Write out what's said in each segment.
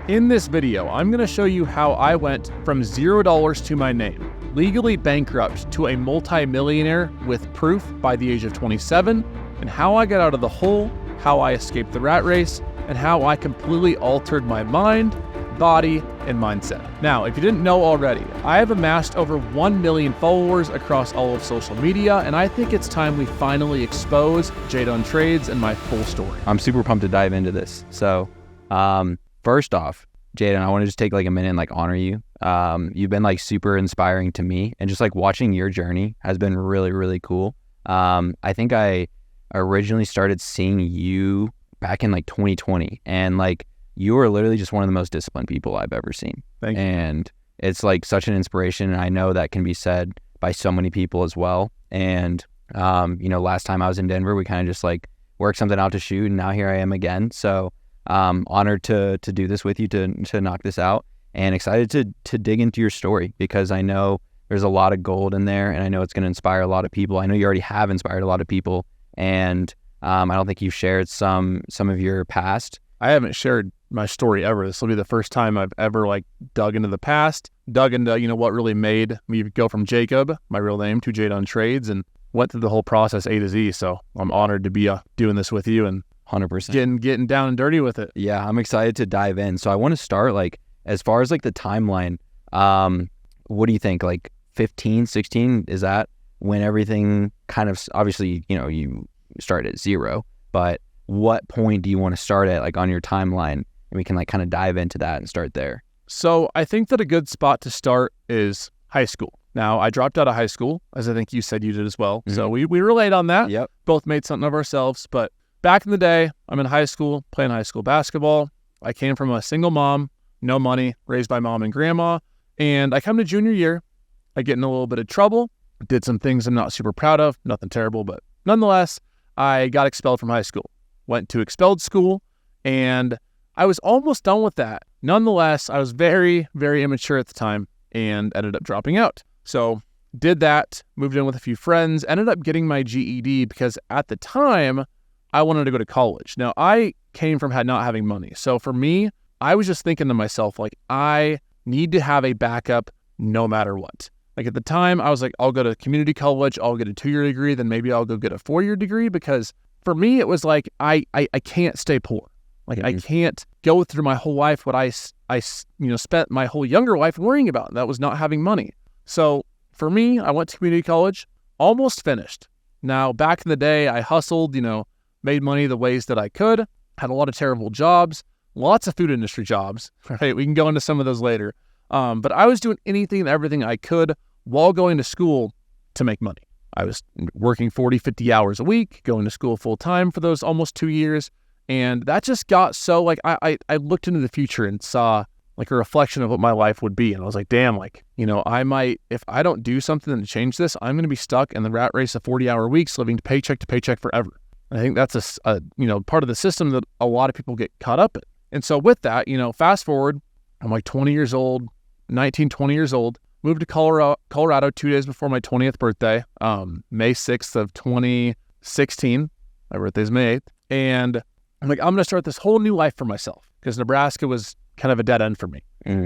In this video, I'm going to show you how I went from $0 to my name, legally bankrupt, to a multi-millionaire with proof by the age of 27, and how I got out of the hole, how I escaped the rat race, and how I completely altered my mind, body, and mindset. Now, if you didn't know already, I have amassed over 1 million followers across all of social media, and I think it's time we finally expose Jdun Trades and my full story. I'm super pumped to dive into this. So, first off, Jdun, I want to just take like a minute and like honor you. You've been like super inspiring to me, and just like watching your journey has been really, really cool. I think I originally started seeing you back in like 2020, and like you were literally just one of the most disciplined people I've ever seen. Thank you. And it's like such an inspiration, and I know that can be said by so many people as well. And last time I was in Denver, we kind of just like worked something out to shoot, and now here I am again. So honored to do this with you, to knock this out, and excited to dig into your story, because I know there's a lot of gold in there, and I know it's going to inspire a lot of people. I know you already have inspired a lot of people, and I don't think you've shared some of your past. I haven't shared my story ever. This will be the first time I've ever like dug into the past, dug into, what really made me go from Jacob, my real name, to Jdun Trades, and went through the whole process A to Z. So I'm honored to be doing this with you and 100% getting down and dirty with it. Yeah, I'm excited to dive in. So I want to start like, as far as like the timeline, what do you think? Like 15, 16, is that when everything kind of, obviously, you started at zero, but what point do you want to start at, like on your timeline? And we can like kind of dive into that and start there. So I think that a good spot to start is high school. Now, I dropped out of high school, as I think you said you did as well. Mm-hmm. So we relate on that. Yep. Both made something of ourselves. But back in the day, I'm in high school, playing high school basketball. I came from a single mom, no money, raised by mom and grandma. And I come to junior year, I get in a little bit of trouble, did some things I'm not super proud of, nothing terrible, but nonetheless, I got expelled from high school. Went to expelled school, and I was almost done with that. Nonetheless, I was very, very immature at the time and ended up dropping out. So did that, moved in with a few friends, ended up getting my GED because at the time, I wanted to go to college. Now, I came from not having money. So for me, I was just thinking to myself, like, I need to have a backup no matter what. Like at the time, I was like, I'll go to community college, I'll get a 2-year degree, then maybe I'll go get a 4-year degree, because for me, it was like, I can't stay poor. Like, I can't go through my whole life what I spent my whole younger life worrying about. That was not having money. So for me, I went to community college, almost finished. Now, back in the day, I hustled, made money the ways that I could, had a lot of terrible jobs, lots of food industry jobs, right? We can go into some of those later. But I was doing anything and everything I could while going to school to make money. I was working 40, 50 hours a week, going to school full time for those almost 2 years. And that just got so like, I looked into the future and saw like a reflection of what my life would be. And I was like, damn, like, I might, if I don't do something to change this, I'm going to be stuck in the rat race of 40-hour weeks, living to paycheck forever. And I think that's a part of the system that a lot of people get caught up in. And so with that, fast forward, I'm like 20 years old, 19, 20 years old, moved to Colorado 2 days before my 20th birthday, May 6th of 2016. My birthday's May 8th. And I'm like, I'm going to start this whole new life for myself, because Nebraska was kind of a dead end for me,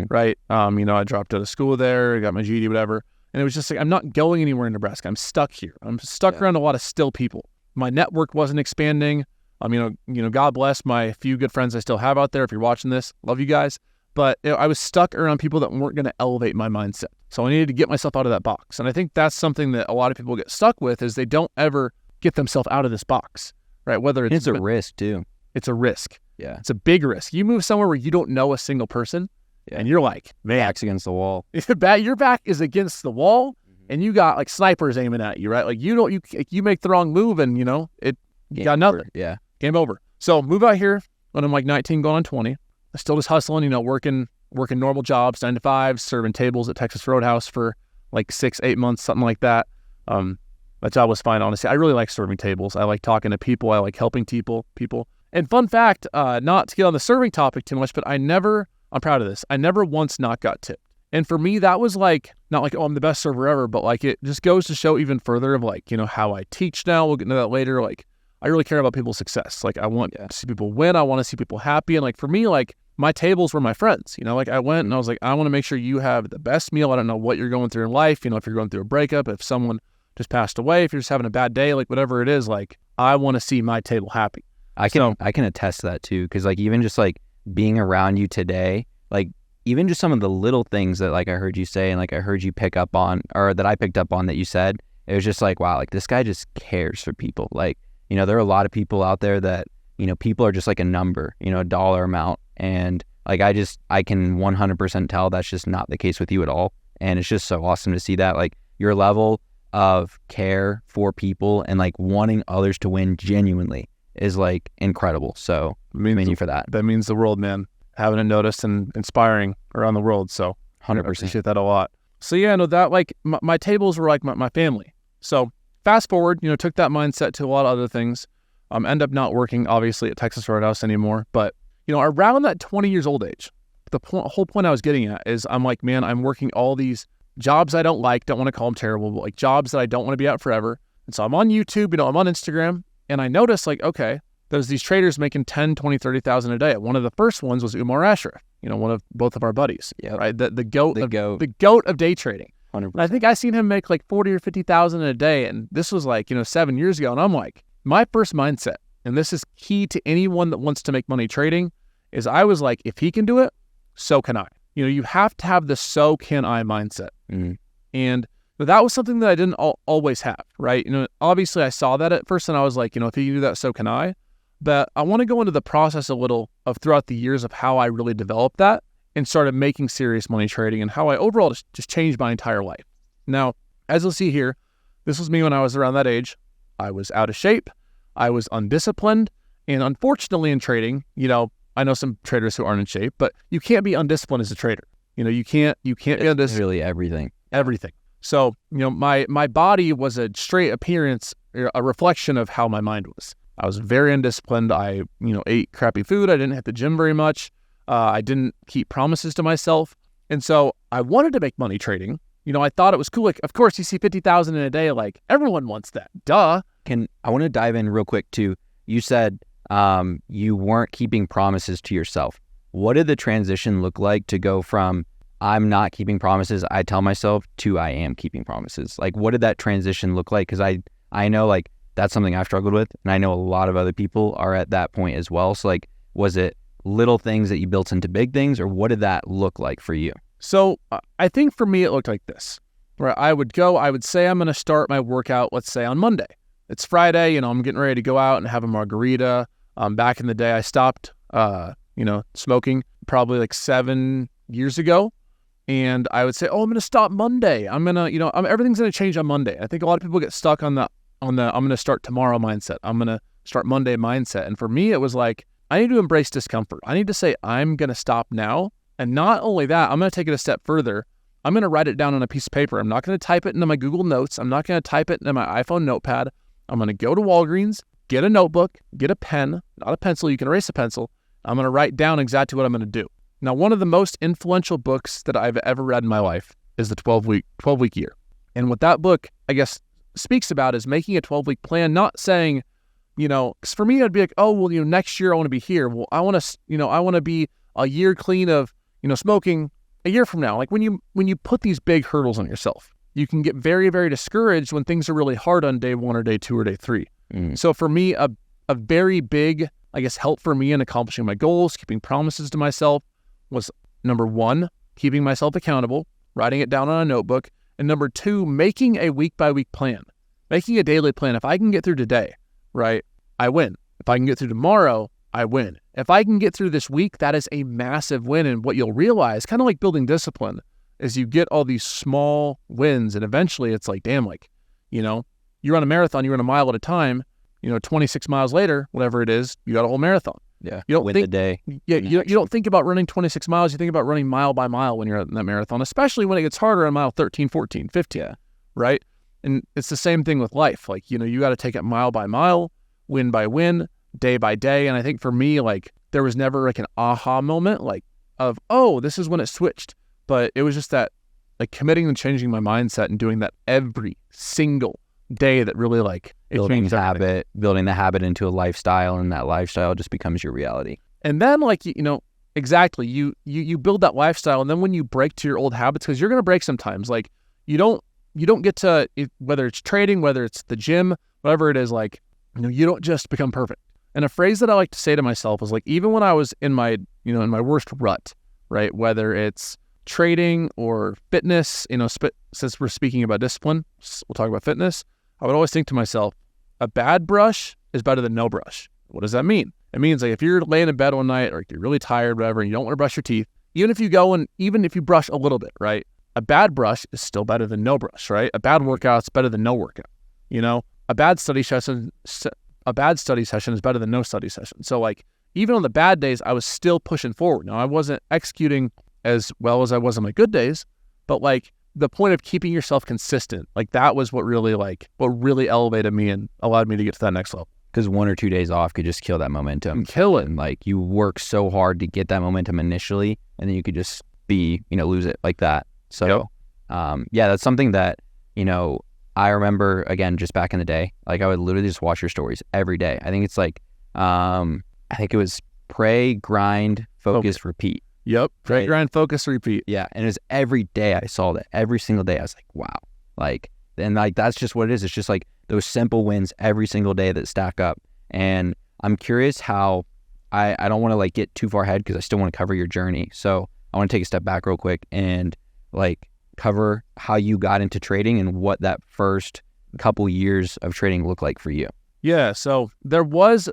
right? I dropped out of school there, got my GED, whatever. And it was just like, I'm not going anywhere in Nebraska. I'm stuck here. I'm stuck around a lot of still people. My network wasn't expanding. God bless my few good friends I still have out there. If you're watching this, love you guys. But I was stuck around people that weren't going to elevate my mindset. So I needed to get myself out of that box. And I think that's something that a lot of people get stuck with, is they don't ever get themselves out of this box, right? Whether it's a risk too. It's a risk. Yeah. It's a big risk. You move somewhere where you don't know a single person, and you're like, man, back's against the wall. Your back is against the wall, and you got like snipers aiming at you, right? Like you make the wrong move, and you got nothing. Over. Yeah. Game over. So move out here when I'm like 19, going on 20. I'm still just hustling, working normal jobs, 9 to 5, serving tables at Texas Roadhouse for like 6-8 months, something like that. That job was fine, honestly. I really like serving tables. I like talking to people. I like helping people. And fun fact, not to get on the serving topic too much, but I'm proud of this. I never once not got tipped. And for me, that was like, not like, oh, I'm the best server ever, but like it just goes to show even further of like, how I teach now. We'll get into that later. Like, I really care about people's success. Like, I want to see people win. I want to see people happy. And like, for me, like, my tables were my friends. Like I went and I was like, I want to make sure you have the best meal. I don't know what you're going through in life. If you're going through a breakup, if someone just passed away, if you're just having a bad day, like whatever it is, like I want to see my table happy. I can attest to that too. Cause like even just like being around you today, like even just some of the little things that like I heard you say and like I heard you pick up on, or that I picked up on that you said, it was just like, wow, like this guy just cares for people. Like, there are a lot of people out there that, people are just like a number, a dollar amount. And like, I can 100% tell that's just not the case with you at all. And it's just so awesome to see that, like your level of care for people and like wanting others to win genuinely is like incredible. So commend you for that. That means the world, man. Having it noticed and inspiring around the world. So 100%. I appreciate that a lot. So yeah, no, that like my tables were like my family. So fast forward, took that mindset to a lot of other things. End up not working obviously at Texas Roadhouse anymore. But around that 20 years old age, the whole point I was getting at is I'm like, man, I'm working all these jobs I don't like, don't want to call them terrible, but like jobs that I don't want to be at forever. And so I'm on YouTube, I'm on Instagram, and I noticed like, okay, there's these traders making 10, 20, 30,000 a day. One of the first ones was Umar Ashraf, one of both of our buddies, right? The goat of day trading. 100%. And I think I seen him make like 40 or 50,000 a day. And this was like, 7 years ago. And I'm like, my first mindset, and this is key to anyone that wants to make money trading, is I was like, if he can do it, so can I. You have to have the so can I mindset. Mm-hmm. And that was something that I didn't always have, right? Obviously I saw that at first and I was like, if he can do that, so can I. But I want to go into the process a little of throughout the years of how I really developed that and started making serious money trading and how I overall just changed my entire life. Now, as you'll see here, this was me when I was around that age. I was out of shape. I was undisciplined. And unfortunately in trading, I know some traders who aren't in shape, but you can't be undisciplined as a trader. You can't be undisciplined. Really everything. So, my body was a straight appearance, a reflection of how my mind was. I was very undisciplined. I, ate crappy food. I didn't hit the gym very much. I didn't keep promises to myself. And so I wanted to make money trading. I thought it was cool. Like, of course, you see 50,000 in a day. Like, everyone wants that. Duh. I want to dive in real quick too. You said you weren't keeping promises to yourself. What did the transition look like to go from I'm not keeping promises, I tell myself, to I am keeping promises? Like, what did that transition look like? Because I know like that's something I've struggled with, and I know a lot of other people are at that point as well. So like, was it little things that you built into big things, or what did that look like for you? So I think for me, it looked like this, where I would say I'm going to start my workout, let's say on Monday. It's Friday, I'm getting ready to go out and have a margarita. Back in the day, I stopped, smoking probably like 7 years ago. And I would say, I'm going to stop Monday. I'm going to, everything's going to change on Monday. I think a lot of people get stuck on the I'm going to start tomorrow mindset. I'm going to start Monday mindset. And for me, it was like, I need to embrace discomfort. I need to say, I'm going to stop now. And not only that, I'm going to take it a step further. I'm going to write it down on a piece of paper. I'm not going to type it into my Google Notes. I'm not going to type it into my iPhone notepad. I'm going to go to Walgreens, get a notebook, get a pen, not a pencil. You can erase a pencil. I'm going to write down exactly what I'm going to do. Now, one of the most influential books that I've ever read in my life is the 12-week year. And what that book, I guess, speaks about is making a 12-week plan, not saying, because for me, it'd be like, next year I want to be here. Well, I want to be a year clean of, smoking a year from now. Like when you put these big hurdles on yourself, you can get very, very discouraged when things are really hard on day 1 or day 2 or day 3. So for me, a very big, I guess, help for me in accomplishing my goals, keeping promises to myself was number 1, keeping myself accountable, writing it down on a notebook. And number 2, making a week-by-week plan, making a daily plan. If I can get through today, right, I win. If I can get through tomorrow, I win. If I can get through this week, that is a massive win. And what you'll realize, kind of like building discipline, is you get all these small wins. And eventually it's like, damn, like, you run a marathon, you run a mile at a time, 26 miles later, whatever it is, you got a whole marathon. Yeah, you don't win think, the day. Yeah, you don't think about running 26 miles. You think about running mile by mile when you're in that marathon, especially when it gets harder on mile 13, 14, 15, right? And it's the same thing with life. Like, you got to take it mile by mile, win by win, day by day. And I think for me, like, there was never like an aha moment, like of, this is when it switched. But it was just that, like, committing and changing my mindset and doing that every single day that really like building the habit into a lifestyle, and that lifestyle just becomes your reality. And then like, exactly. You build that lifestyle, and then when you break to your old habits, because you're going to break sometimes, like you don't get to, whether it's trading, whether it's the gym, whatever it is, like, you don't just become perfect. And a phrase that I like to say to myself is like, even when I was in my worst rut, right? Whether it's trading or fitness, since we're speaking about discipline, we'll talk about fitness. I would always think to myself, a bad brush is better than no brush. What does that mean? It means like if you're laying in bed one night or you're really tired, whatever, and you don't want to brush your teeth, even if you brush a little bit, right? A bad brush is still better than no brush, right? A bad workout's better than no workout. A bad study session is better than no study session. So like, even on the bad days, I was still pushing forward. Now, I wasn't executing as well as I was on my good days, but like the point of keeping yourself consistent, like that was what really elevated me and allowed me to get to that next level. Because 1 or 2 days off could just kill that momentum. Kill it. And like you work so hard to get that momentum initially, and then you could just lose it like that. So, yeah, that's something that, I remember, again, just back in the day, like I would literally just watch your stories every day. I think it's like, I think it was pray, grind, focus, repeat. Yep. Pray, right? grind, focus, repeat. Yeah. And it was every day I saw that. Every single day I was like, wow. Like, and like, that's just what it is. It's just like those simple wins every single day that stack up. And I'm curious how, I don't want to like get too far ahead because I still want to cover your journey. So I want to take a step back real quick and like cover how you got into trading and what that first couple years of trading looked like for you. Yeah. So there was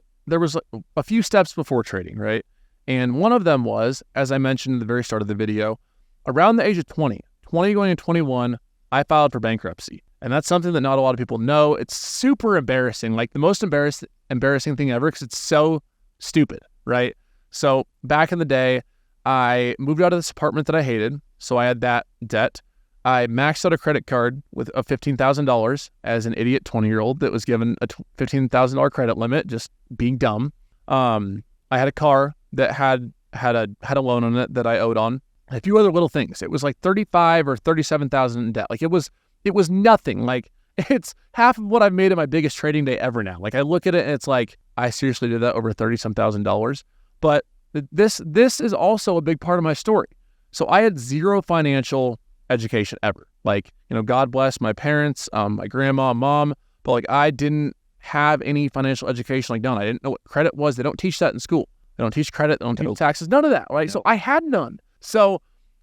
a few steps before trading, right? And one of them was, as I mentioned at the very start of the video, around the age of 20 going to 21, I filed for bankruptcy. And that's something that not a lot of people know. It's super embarrassing, like the most embarrassing thing ever, because it's so stupid, right? So back in the day, I moved out of this apartment that I hated. So I had that debt. I maxed out a credit card with $15,000 as an idiot 20-year-old that was given a $15,000 credit limit, just being dumb. I had a car that had a loan on it that I owed on. A few other little things. It was like $35,000 or $37,000 in debt. Like it was nothing. Like it's half of what I've made in my biggest trading day ever now. Like I look at it and it's like, I seriously did that over $30,000. But this is also a big part of my story. So I had zero financial education ever. Like, God bless my parents, my grandma, mom, but like I didn't have any financial education like done. I didn't know what credit was. They don't teach that in school. They don't teach credit. They don't teach taxes. None of that, right? Yeah. So I had none. So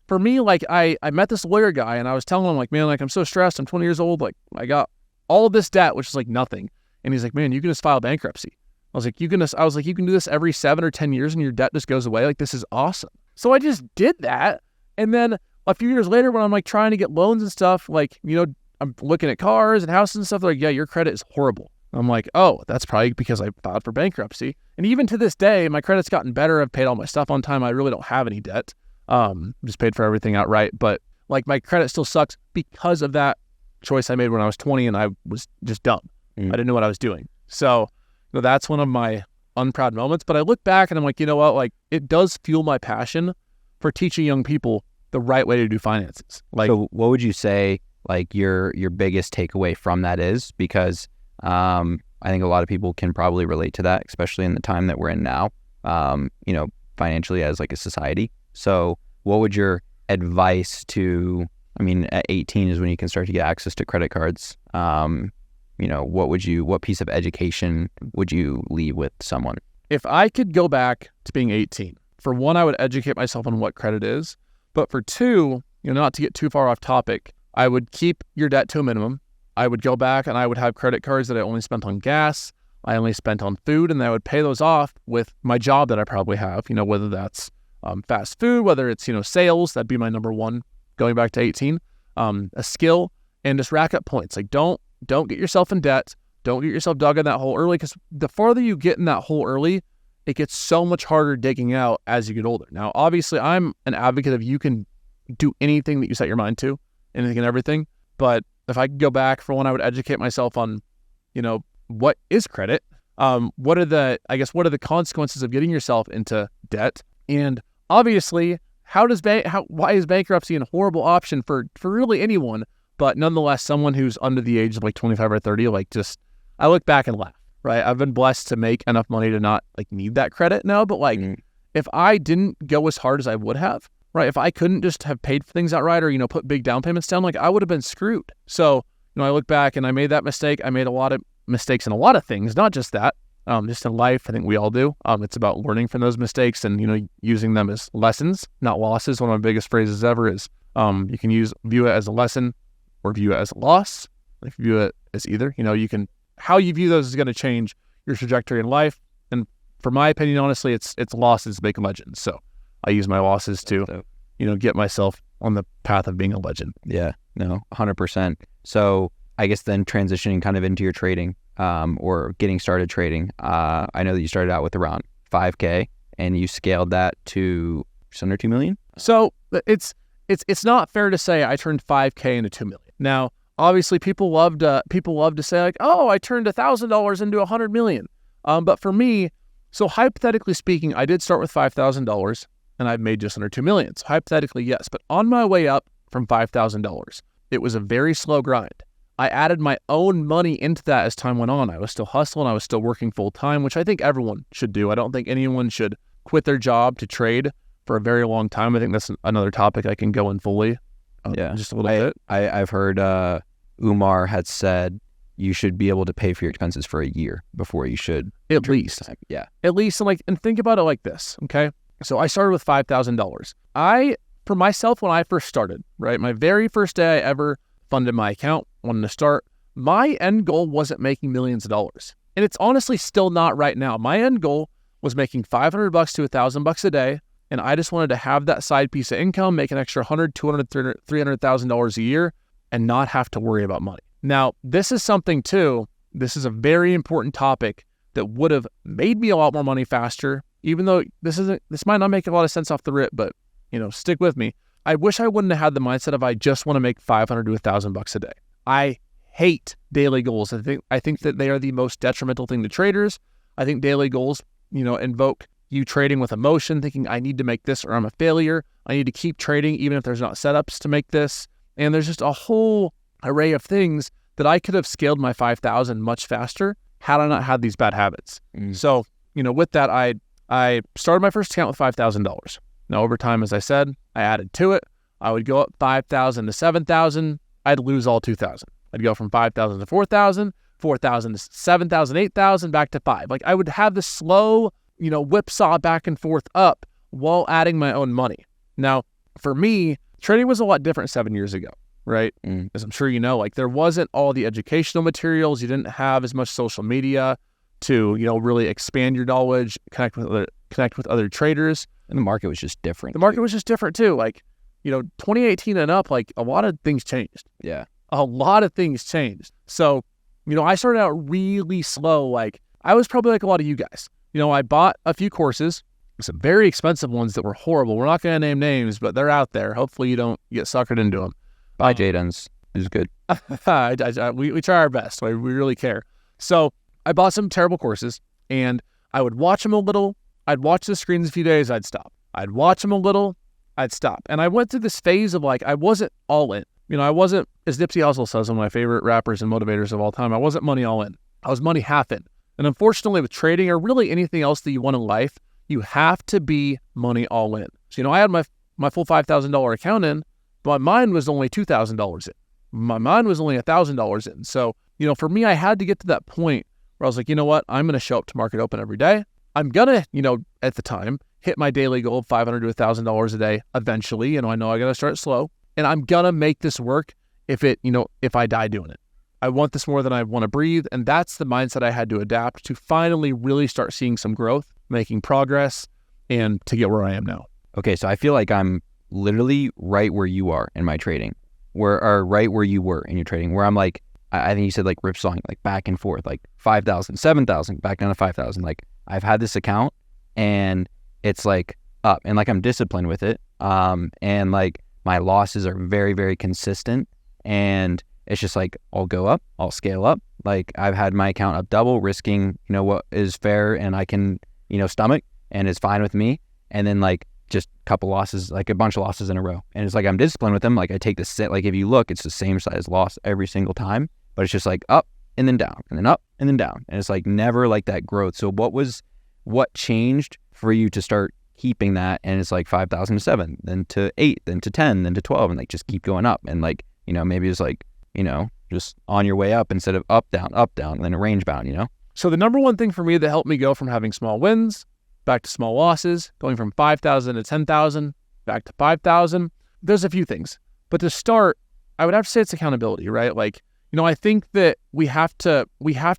for me, like I met this lawyer guy and I was telling him like, man, like I'm so stressed. I'm 20 years old. Like I got all of this debt, which is like nothing. And he's like, man, you can just file bankruptcy. I was like, you can do this every 7 or 10 years and your debt just goes away. Like, this is awesome. So I just did that. And then a few years later, when I'm like trying to get loans and stuff, like, I'm looking at cars and houses and stuff. They're like, yeah, your credit is horrible. I'm like, oh, that's probably because I filed for bankruptcy. And even to this day, my credit's gotten better. I've paid all my stuff on time. I really don't have any debt. Just paid for everything outright. But like my credit still sucks because of that choice I made when I was 20 and I was just dumb. I didn't know what I was doing. So that's one of my unproud moments. But I look back and I'm like, you know what? Like it does fuel my passion for teaching young people the right way to do finances. Like, so what would you say like your biggest takeaway from that is? Because I think a lot of people can probably relate to that, especially in the time that we're in now, financially as like a society. So what would your advice to, at 18 is when you can start to get access to credit cards. What piece of education would you leave with someone? If I could go back to being 18, for one, I would educate myself on what credit is. But for two, not to get too far off topic, I would keep your debt to a minimum. I would go back and I would have credit cards that I only spent on gas. I only spent on food, and I would pay those off with my job that I probably have, whether that's fast food, whether it's, sales, that'd be my number one, going back to 18, a skill, and just rack up points. Like don't get yourself in debt. Don't get yourself dug in that hole early, because the farther you get in that hole early, it gets so much harder digging out as you get older. Now, obviously, I'm an advocate of you can do anything that you set your mind to, anything and everything. But if I could go back, for one, I would educate myself on, what is credit? What are the consequences of getting yourself into debt? And obviously, why is bankruptcy a horrible option for really anyone, but nonetheless, someone who's under the age of like 25 or 30, I look back and laugh, right? I've been blessed to make enough money to not like need that credit now, but like if I didn't go as hard as I would have, right? If I couldn't just have paid for things outright or, put big down payments down, like I would have been screwed. So, I look back and I made that mistake. I made a lot of mistakes in a lot of things, not just that, just in life. I think we all do. It's about learning from those mistakes and, using them as lessons, not losses. One of my biggest phrases ever is you can view it as a lesson or view it as a loss. If you view it as either, how you view those is going to change your trajectory in life. And for my opinion, honestly, it's losses make legends. So I use my losses to, get myself on the path of being a legend. Yeah, no, 100%. So I guess then transitioning kind of into your trading or getting started trading, I know that you started out with around 5K and you scaled that to just under 2 million. So it's not fair to say I turned 5K into 2 million. Now, obviously people love to say like, oh, I turned $1,000 into 100 million. But for me, so hypothetically speaking, I did start with $5,000 and I've made just under 2 million. So hypothetically, yes. But on my way up from $5,000, it was a very slow grind. I added my own money into that as time went on. I was still hustling. I was still working full time, which I think everyone should do. I don't think anyone should quit their job to trade for a very long time. I think that's another topic I can go in fully. Just a little bit. I've heard Umar had said you should be able to pay for your expenses for a year before you should. At least. Yeah. At least. And think about it like this, okay? So I started with $5,000. For myself, when I first started, right, my very first day I ever funded my account, wanted to start, my end goal wasn't making millions of dollars. And it's honestly still not right now. My end goal was making $500 to $1,000 a day. And I just wanted to have that side piece of income, make an extra $100, $200, $300,000 a year and not have to worry about money. Now, this is something too, this is a very important topic that would have made me a lot more money faster, even though this might not make a lot of sense off the rip, but stick with me. I wish I wouldn't have had the mindset of I just want to make $500 to $1,000 a day. I hate daily goals. I think that they are the most detrimental thing to traders. I think daily goals, invoke you trading with emotion, thinking I need to make this or I'm a failure. I need to keep trading even if there's not setups to make this. And there's just a whole array of things that I could have scaled my 5,000 much faster had I not had these bad habits. So, with that, I started my first account with $5,000. Now, over time, as I said, I added to it. I would go up 5,000 to 7,000. I'd lose all 2,000. I'd go from 5,000 to 4,000, 4,000 to 7,000, 8,000, back to 5. Like I would have this slow, whipsaw back and forth up while adding my own money. Now, for me, trading was a lot different 7 years ago, right? As I'm sure you know, like there wasn't all the educational materials. You didn't have as much social media to, really expand your knowledge, connect with other traders. And the market was just different. The market was just different too. Like, 2018 and up, like a lot of things changed. Yeah. A lot of things changed. So, I started out really slow. Like I was probably like a lot of you guys. I bought a few courses, some very expensive ones that were horrible. We're not going to name names, but they're out there. Hopefully you don't get suckered into them. Buy Jdun's. It's good. We try our best. We really care. So I bought some terrible courses and I would watch them a little. I'd watch the screens a few days. I'd stop. I'd watch them a little. I'd stop. And I went through this phase of like, I wasn't all in. I wasn't, as Nipsey Hussle says, one of my favorite rappers and motivators of all time, I wasn't money all in. I was money half in. And unfortunately with trading or really anything else that you want in life, you have to be money all in. So, I had my full $5,000 account in, but my mind was only $2,000 in. My mind was only $1,000 in. So, for me, I had to get to that point where I was like, you know what? I'm going to show up to market open every day. I'm going to, at the time, hit my daily goal of $500 to $1,000 a day eventually. I know I got to start slow. And I'm going to make this work if I die doing it. I want this more than I want to breathe. And that's the mindset I had to adapt to finally really start seeing some growth, making progress, and to get where I am now. Okay, so I feel like I'm literally right where you are in my trading, or right where you were in your trading, where I'm like, I think you said like ripsawing, like back and forth, like 5,000, 7,000, back down to 5,000. Like I've had this account and it's like up and like I'm disciplined with it. And like my losses are very, very consistent. And it's just like, I'll go up, I'll scale up. Like I've had my account up double, risking, what is fair and I can, stomach and is fine with me. And then like just a couple losses, like a bunch of losses in a row. And it's like, I'm disciplined with them. Like I take the sit, like if you look, it's the same size loss every single time, but it's just like up and then down and then up and then down. And it's like never like that growth. So what changed for you to start keeping that, and it's like 5,000 to 7, then to 8, then to 10, then to 12, and like just keep going up. And like, you know, maybe it's like, you know, just on your way up instead of up, down, and then a range bound, you know? So the number one thing for me that helped me go from having small wins back to small losses, going from 5,000 to 10,000 back to 5,000, there's a few things. But to start, I would have to say it's accountability, right? Like, you know, I think that we have to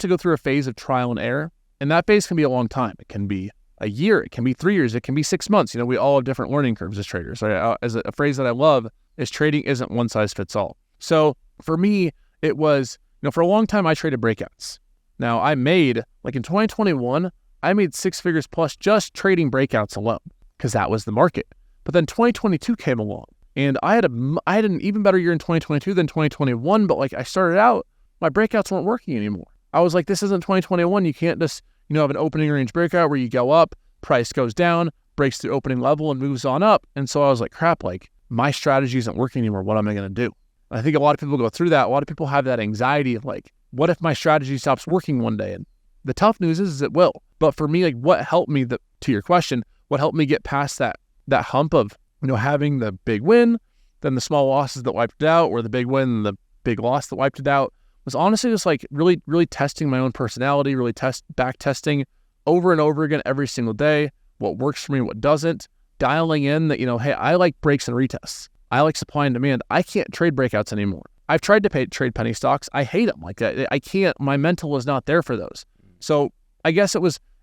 go through a phase of trial and error, and that phase can be a long time. It can be a year, it can be 3 years, it can be 6 months. You know, we all have different learning curves as traders. As a phrase that I love is trading isn't one size fits all. So for me, it was, you know, for a long time I traded breakouts. Now I made, like in 2021, I made 6 figures plus just trading breakouts alone because that was the market. But then 2022 came along, and I had an even better year in 2022 than 2021. But like I started out, my breakouts weren't working anymore. I was like, this isn't 2021. You can't just, you know, have an opening range breakout where you go up, price goes down, breaks the opening level and moves on up. And so I was like, crap, like my strategy isn't working anymore. What am I going to do? I think a lot of people go through that. A lot of people have that anxiety of like, what if my strategy stops working one day? And the tough news is it will. But for me, like what helped me, to your question, what helped me get past that hump of, you know, having the big win, then the small losses that wiped it out, or the big win and the big loss that wiped it out, was honestly just like really, really testing my own personality, really back testing over and over again every single day, what works for me, what doesn't, dialing in that, you know, hey, I like breaks and retests. I like supply and demand. I can't trade breakouts anymore. I've tried to trade penny stocks. I hate them. Like I can't, my mental is not there for those. So I guess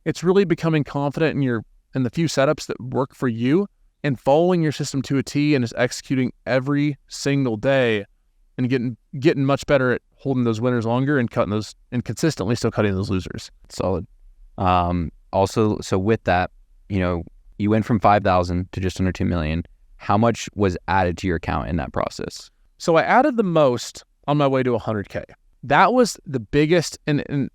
it's really becoming confident in the few setups that work for you and following your system to a T and just executing every single day and getting much better at holding those winners longer and cutting those and consistently still cutting those losers. Solid. Also, so with that, you know, you went from 5,000 to just under 2 million. How much was added to your account in that process? So I added the most on my way to 100K. That was the biggest, and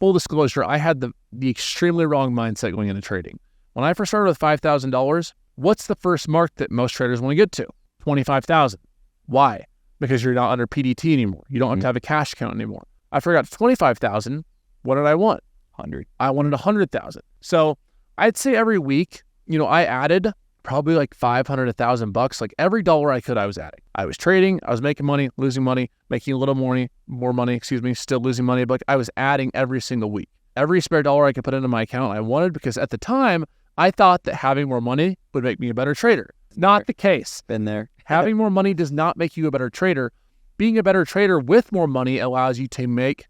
full disclosure, I had the extremely wrong mindset going into trading. When I first started with $5,000, what's the first mark that most traders want to get to? 25,000. Why? Because you're not under PDT anymore. You don't have to have a cash account anymore. After I got to 25,000, what did I want? 100. I wanted 100,000. So I'd say every week, you know, I added probably like $500, $1,000. Like every dollar I could, I was adding. I was trading, I was making money, losing money, making a little more money, still losing money. But like I was adding every single week. Every spare dollar I could put into my account, I wanted, because at the time, I thought that having more money would make me a better trader. Not the case. Been there. Having more money does not make you a better trader. Being a better trader with more money allows you to make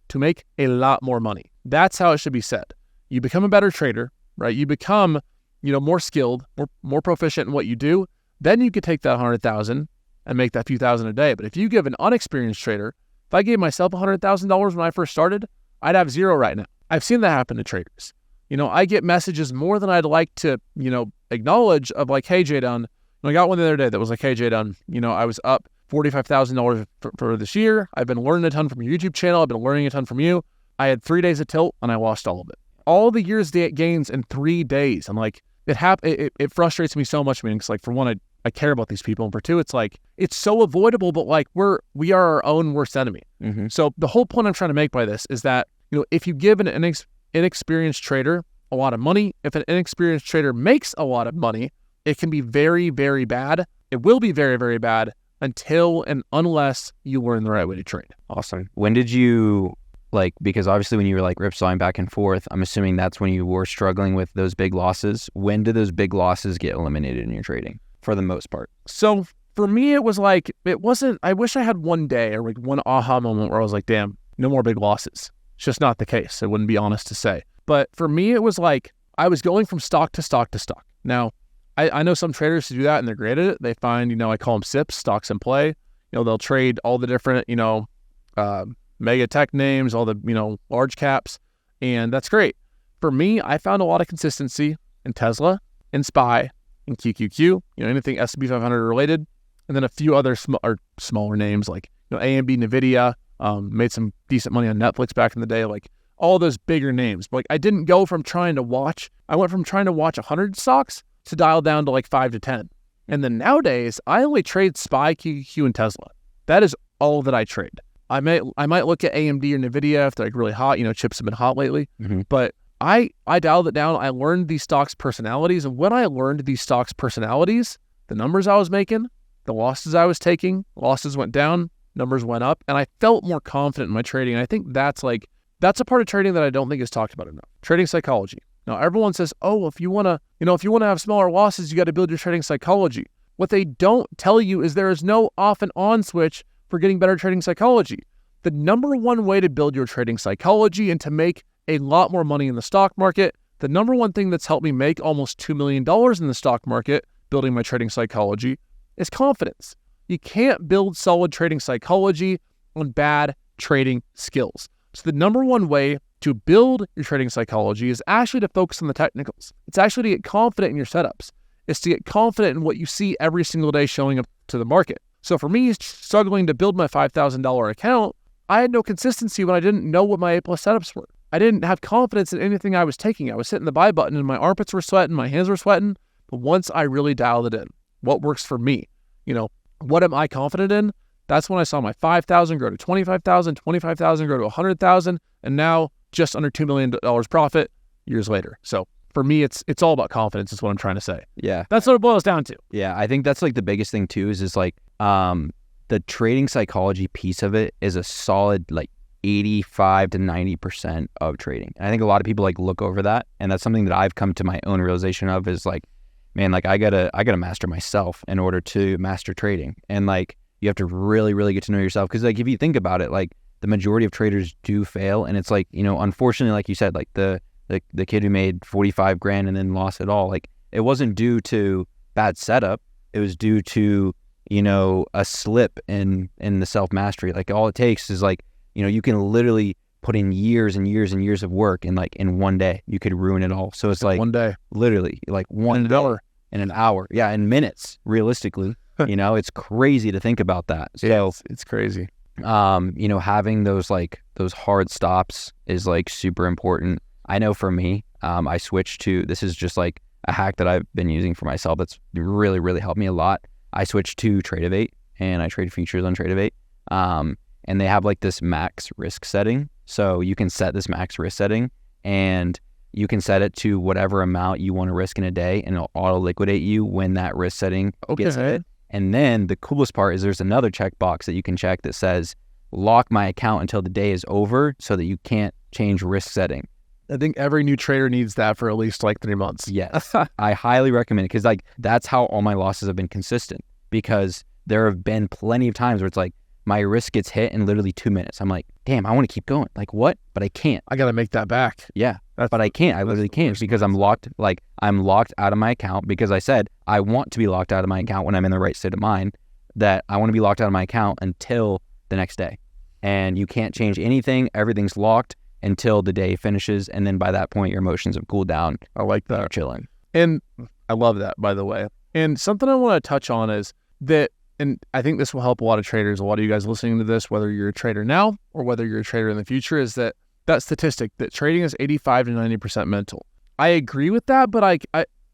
a lot more money. That's how it should be said. You become a better trader, right? You become, you know, more skilled, more proficient in what you do. Then you could take that 100,000 and make that few thousand a day. But if you give an unexperienced trader, if I gave myself $100,000 when I first started, I'd have zero right now. I've seen that happen to traders. You know, I get messages more than I'd like to, you know, acknowledge of like, hey, Jdun. I got one the other day that was like, hey, Jdun, you know, I was up $45,000 for this year. I've been learning a ton from your YouTube channel. I've been learning a ton from you. I had 3 days of tilt and I lost all of it. All the year's gains in 3 days. I'm like, it frustrates me so much, man. Because like, for one, I care about these people. And for two, it's like, it's so avoidable, but like we are our own worst enemy. Mm-hmm. So the whole point I'm trying to make by this is that, you know, if you give an inexperienced trader a lot of money, if an inexperienced trader makes a lot of money, it can be very, very bad. It will be very, very bad until and unless you learn the right way to trade. Awesome. When did you, like, because obviously when you were like ripsawing back and forth, I'm assuming that's when you were struggling with those big losses. When did those big losses get eliminated in your trading for the most part? So for me, it was like, I wish I had one day or like one aha moment where I was like, damn, no more big losses. It's just not the case. I wouldn't be honest to say. But for me, it was like, I was going from stock to stock to stock. Now, I know some traders who do that and they're great at it. They find, you know, I call them SIPs, stocks in play. You know, they'll trade all the different, you know, mega tech names, all the, you know, large caps. And that's great. For me, I found a lot of consistency in Tesla, in SPY, in QQQ, you know, anything S&P 500 related. And then a few other smaller names like, you know, AMD, NVIDIA, made some decent money on Netflix back in the day, like all those bigger names. But like, I went from trying to watch 100 stocks to dial down to like 5 to 10. And then nowadays, I only trade SPY, QQQ, and Tesla. That is all that I trade. I might look at AMD or NVIDIA if they're like really hot. You know, chips have been hot lately. Mm-hmm. But I dialed it down. I learned these stocks' personalities. And when I learned these stocks' personalities, the numbers I was making, the losses I was taking, losses went down, numbers went up, and I felt more confident in my trading. And I think that's a part of trading that I don't think is talked about enough. Trading psychology. Now, everyone says, oh, if you want to have smaller losses, you got to build your trading psychology. What they don't tell you is there is no off and on switch for getting better trading psychology. The number one way to build your trading psychology and to make a lot more money in the stock market, the number one thing that's helped me make almost $2 million in the stock market, building my trading psychology, is confidence. You can't build solid trading psychology on bad trading skills. So the number one way to build your trading psychology is actually to focus on the technicals. It's actually to get confident in your setups. It's to get confident in what you see every single day showing up to the market. So for me, struggling to build my $5,000 account, I had no consistency when I didn't know what my A+ setups were. I didn't have confidence in anything I was taking. I was hitting the buy button and my armpits were sweating, my hands were sweating. But once I really dialed it in, what works for me? What am I confident in? That's when I saw my 5,000 grow to 25,000, 25,000 grow to 100,000, and now just under $2 million profit years later. So for me, it's all about confidence is what I'm trying to say. Yeah. That's what it boils down to. Yeah. I think that's like the biggest thing too, is like the trading psychology piece of it is a solid like 85 to 90% of trading. And I think a lot of people like look over that. And that's something that I've come to my own realization of is like, man, like I gotta master myself in order to master trading. And like, you have to really, really get to know yourself. Cause like, if you think about it, like the majority of traders do fail. And it's like, unfortunately, like you said, like the kid who made 45 grand and then lost it all, like it wasn't due to bad setup. It was due to, a slip in the self-mastery. Like all it takes is like, you can literally put in years and years and years of work and like in one day you could ruin it all. So it's like one day, literally like one hour in an hour. Yeah. In minutes, realistically, it's crazy to think about that. So yeah, it's crazy. Having those hard stops is like super important. I know for me, I switched to, this is just like a hack that I've been using for myself that's really, really helped me a lot. I switched to Trade and I trade futures on Trade. And they have like this max risk setting. So you can set this max risk setting and you can set it to whatever amount you want to risk in a day and it'll auto liquidate you when that risk setting gets hit. And then the coolest part is there's another checkbox that you can check that says lock my account until the day is over so that you can't change risk setting. I think every new trader needs that for at least like 3 months. Yes. I highly recommend it because like that's how all my losses have been consistent, because there have been plenty of times where it's like my risk gets hit in literally 2 minutes. I'm like, damn, I want to keep going. Like what? But I can't. I got to make that back. Yeah. But I can't. I literally can't because I'm locked out of my account because I said I want to be locked out of my account when I'm in the right state of mind, that I want to be locked out of my account until the next day. And you can't change anything. Everything's locked until the day finishes. And then by that point, your emotions have cooled down. I like that. You're chilling. And I love that, by the way. And something I want to touch on is that, and I think this will help a lot of traders, a lot of you guys listening to this, whether you're a trader now or whether you're a trader in the future, is that statistic that trading is 85 to 90% mental. I agree with that, but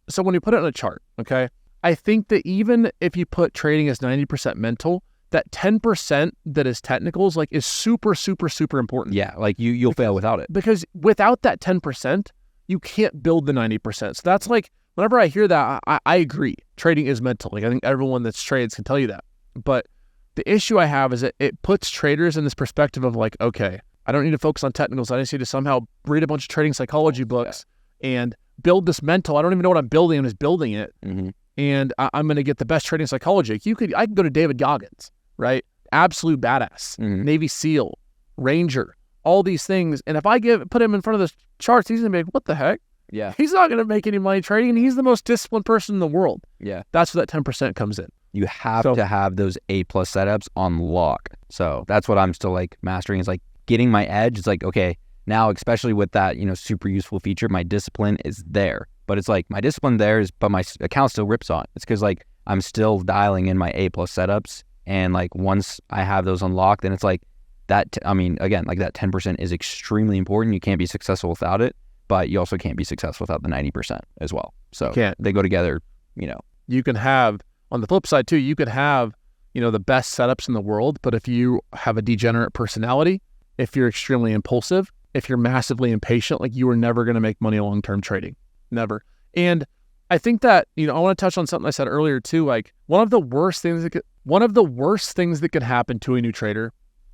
so when you put it on a chart, okay, I think that even if you put trading as 90% mental, that 10% that is technicals like is super, super, super important. Yeah, like you'll fail without it. Because without that 10%, you can't build the 90%. So that's like, whenever I hear that, I agree. Trading is mental. Like I think everyone that's trades can tell you that. But the issue I have is that it puts traders in this perspective of like, okay, I don't need to focus on technicals. I just need to somehow read a bunch of trading psychology books and build this mental. I don't even know what I'm building. I'm just building it. Mm-hmm. And I'm going to get the best trading psychology. I can go to David Goggins, right? Absolute badass, Navy SEAL, Ranger, all these things. And if I put him in front of the charts, he's going to be like, what the heck? Yeah. He's not going to make any money trading. And he's the most disciplined person in the world. Yeah. That's where that 10% comes in. You have to have those A+ setups on lock. So that's what I'm still like mastering, is like getting my edge. It's like, okay, now, especially with that, super useful feature, my discipline is there. But it's like my discipline there is, but my account still rips on. It's because like I'm still dialing in my A+ setups. And like once I have those unlocked, then it's like that. Again, like that 10% is extremely important. You can't be successful without it, but you also can't be successful without the 90% as well. So they go together, You can have, on the flip side too, you could have, the best setups in the world, but if you have a degenerate personality, if you're extremely impulsive, if you're massively impatient, like you are never going to make money long-term trading. Never. And I think that, I want to touch on something I said earlier too. Like one of the worst things that could happen to a new trader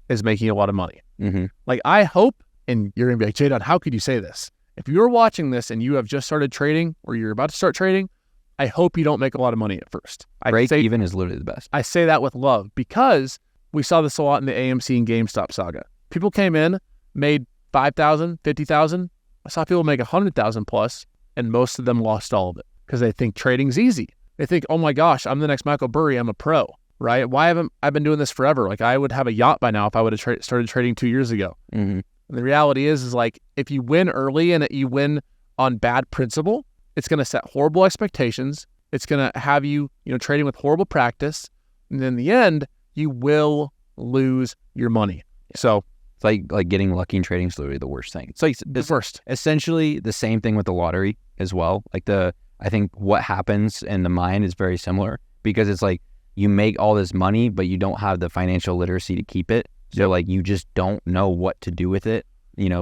is making a lot of money. Mm-hmm. Like I hope, and you're going to be like, Jdun, how could you say this? If you're watching this and you have just started trading or you're about to start trading, I hope you don't make a lot of money at first. Break even is literally the best. I say that with love because we saw this a lot in the AMC and GameStop saga. People came in, made $5,000, $50,000. I saw people make $100,000 plus, and most of them lost all of it because they think trading's easy. They think, oh my gosh, I'm the next Michael Burry. I'm a pro, right? Why haven't I been doing this forever? Like I would have a yacht by now if I would have started trading 2 years ago. Mm-hmm. And the reality is like if you win early and you win on bad principle, it's going to set horrible expectations. It's going to have you, trading with horrible practice. And in the end, you will lose your money. Yeah. So it's like getting lucky in trading is literally the worst thing. It's like the worst. Essentially the same thing with the lottery as well. Like I think what happens in the mind is very similar because it's like you make all this money, but you don't have the financial literacy to keep it. So like you just don't know what to do with it,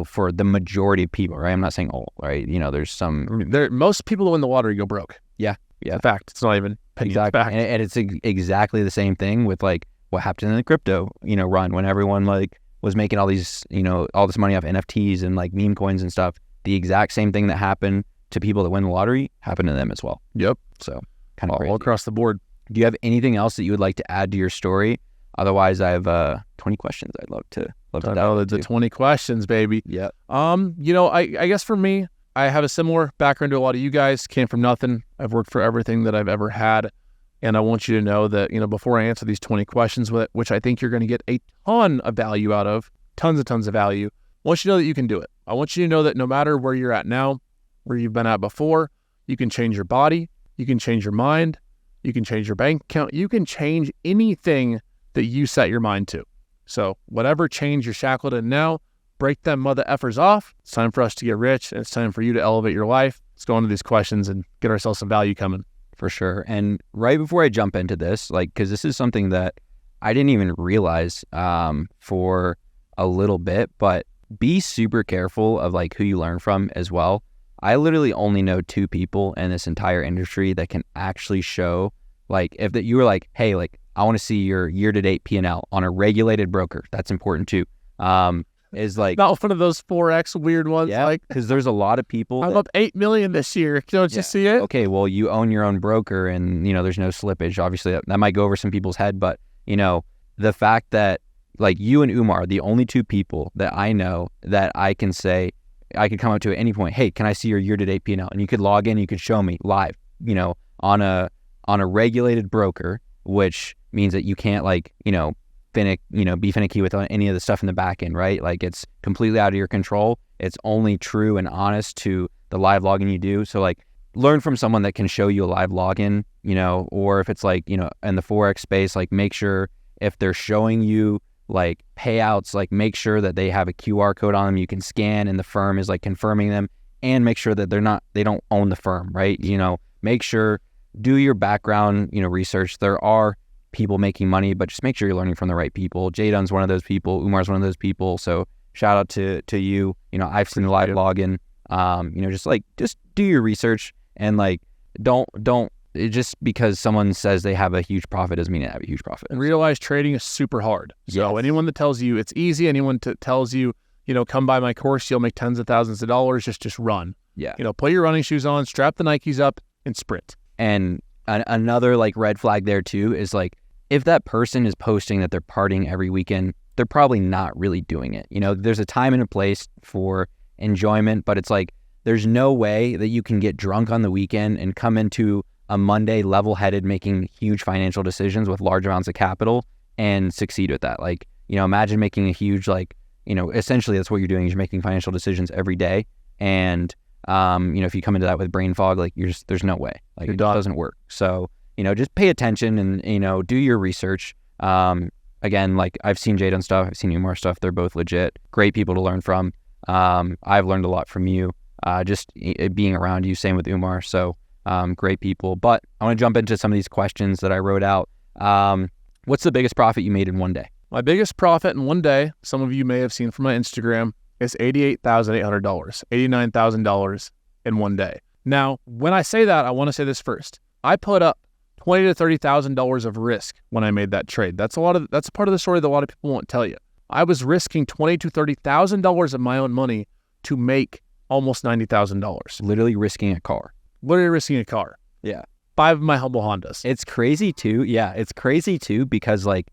for the majority of people, right? I'm not saying all, right? There's some... most people who win the lottery go broke. Yeah. In fact, it's not even opinion. Exactly. It's fact. And it's exactly the same thing with like what happened in the crypto, run when everyone like was making all these, all this money off NFTs and like meme coins and stuff. The exact same thing that happened to people that win the lottery happened to them as well. Yep. So kind of all across the board. Do you have anything else that you would like to add to your story? Otherwise, I have 20 questions I'd love to dive into. The 20 questions, baby. Yeah. I guess for me, I have a similar background to a lot of you guys. Came from nothing. I've worked for everything that I've ever had. And I want you to know that, before I answer these 20 questions, which I think you're going to get a ton of value out of, tons of value, I want you to know that you can do it. I want you to know that no matter where you're at now, where you've been at before, you can change your body, you can change your mind, you can change your bank account, you can change anything that you set your mind to. So whatever change you're shackled in now, break them mother effers off. It's time for us to get rich, and it's time for you to elevate your life. Let's go into these questions and get ourselves some value coming. For sure. And right before I jump into this, because this is something that I didn't even realize for a little bit, but be super careful of like who you learn from as well. I literally only know 2 people in this entire industry that can actually show, like, if that you were like, hey, like, I want to see your year-to-date P&L on a regulated broker. That's important too. Is like not one of those Forex weird ones. Yeah, like because there's a lot of people. I'm up $8 million this year. Don't you see it? Okay, well, you own your own broker, and there's no slippage. Obviously, that might go over some people's head, but the fact that like you and Umar are the only 2 people that I know that I can say I could come up to at any point. Hey, can I see your year-to-date P&L? And you could log in, you could show me live. On a regulated broker, which means that you can't be finicky with any of the stuff in the back end, right? Like it's completely out of your control. It's only true and honest to the live login you do. So like learn from someone that can show you a live login, or if it's like, in the Forex space, like make sure if they're showing you like payouts, like make sure that they have a QR code on them you can scan and the firm is like confirming them, and make sure that they don't own the firm, right? Make sure, do your background, research. There are people making money, but just make sure you're learning from the right people. Jdun's one of those people. Umar's one of those people. So shout out to you. I've seen the live login. Just do your research, and like don't just because someone says they have a huge profit doesn't mean they have a huge profit. And realize trading is super hard. So anyone that tells you it's easy, anyone that tells you, come buy my course, you'll make tens of thousands of dollars, just run. Yeah. Put your running shoes on, strap the Nikes up, and sprint. And another like red flag there too is like, if that person is posting that they're partying every weekend, they're probably not really doing it. There's a time and a place for enjoyment, but it's like, there's no way that you can get drunk on the weekend and come into a Monday level-headed, making huge financial decisions with large amounts of capital and succeed with that. Like, imagine making a huge, like, essentially that's what you're doing is you're making financial decisions every day. And, if you come into that with brain fog, like there's no way, like it doesn't work. So, just pay attention and, do your research. Again, like I've seen Jdun stuff, I've seen Umar stuff. They're both legit, great people to learn from. I've learned a lot from you, just being around you, same with Umar. So, great people. But I want to jump into some of these questions that I wrote out. What's the biggest profit you made in one day? My biggest profit in one day, some of you may have seen from my Instagram, is $88,800, $89,000 in one day. Now, when I say that, I want to say this first. I put up $20,000 to $30,000 of risk when I made that trade. That's part of the story that a lot of people won't tell you. I was risking $20,000 to $30,000 of my own money to make almost $90,000. Literally risking a car. Literally risking a car. Yeah. 5 of my humble Hondas. It's crazy too. Yeah, it's crazy too because like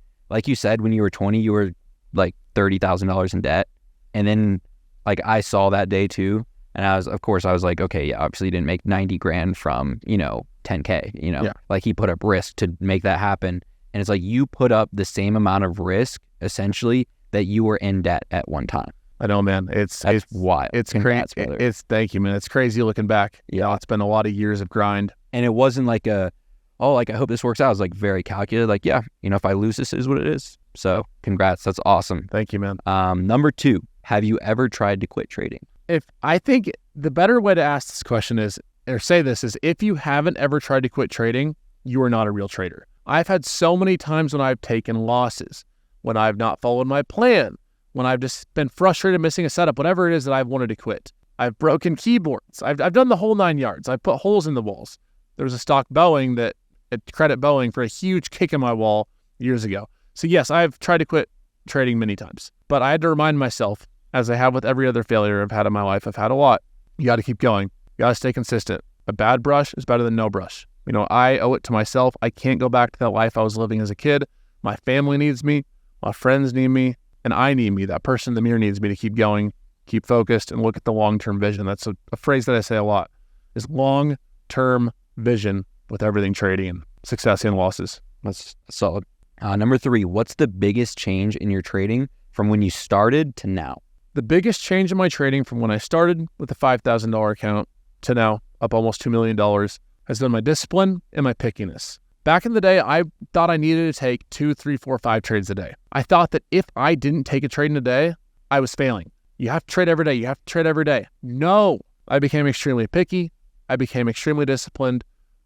you said, when you were 20, you were like $30,000 in debt, and then like I saw that day too, and I was like, okay, yeah, obviously you didn't make 90 grand from $10K. Like he put up risk to make that happen, and it's like you put up the same amount of risk essentially that you were in debt at one time. I know, man. It's wild. It's crazy. Thank you, man. It's crazy looking back. Yeah, it's been a lot of years of grind. And it wasn't like I hope this works out. It was like very calculated. Like, yeah, if I lose, this is what it is. So congrats. That's awesome. Thank you, man. Number 2, have you ever tried to quit trading? I think the better way to ask this question is if you haven't ever tried to quit trading, you are not a real trader. I've had so many times when I've taken losses, when I've not followed my plan, when I've just been frustrated missing a setup, whatever it is that I've wanted to quit. I've broken keyboards. I've done the whole 9 yards. I've put holes in the walls. There was a stock Boeing credit Boeing for a huge kick in my wall years ago. So yes, I've tried to quit trading many times, but I had to remind myself, as I have with every other failure I've had in my life, I've had a lot. You got to keep going. You got to stay consistent. A bad brush is better than no brush. I owe it to myself. I can't go back to that life I was living as a kid. My family needs me. My friends need me. And I need me. That person in the mirror needs me to keep going, keep focused, and look at the long-term vision. That's a phrase that I say a lot, is long-term vision with everything trading and success and losses. That's solid. Number 3, what's the biggest change in your trading from when you started to now? The biggest change in my trading from when I started with a $5,000 account to now up almost $2 million has been my discipline and my pickiness. Back in the day, I thought I needed to take 2, 3, 4, 5 trades a day. I thought that if I didn't take a trade in a day, I was failing. You have to trade every day. You have to trade every day. No, I became extremely picky. I became extremely disciplined.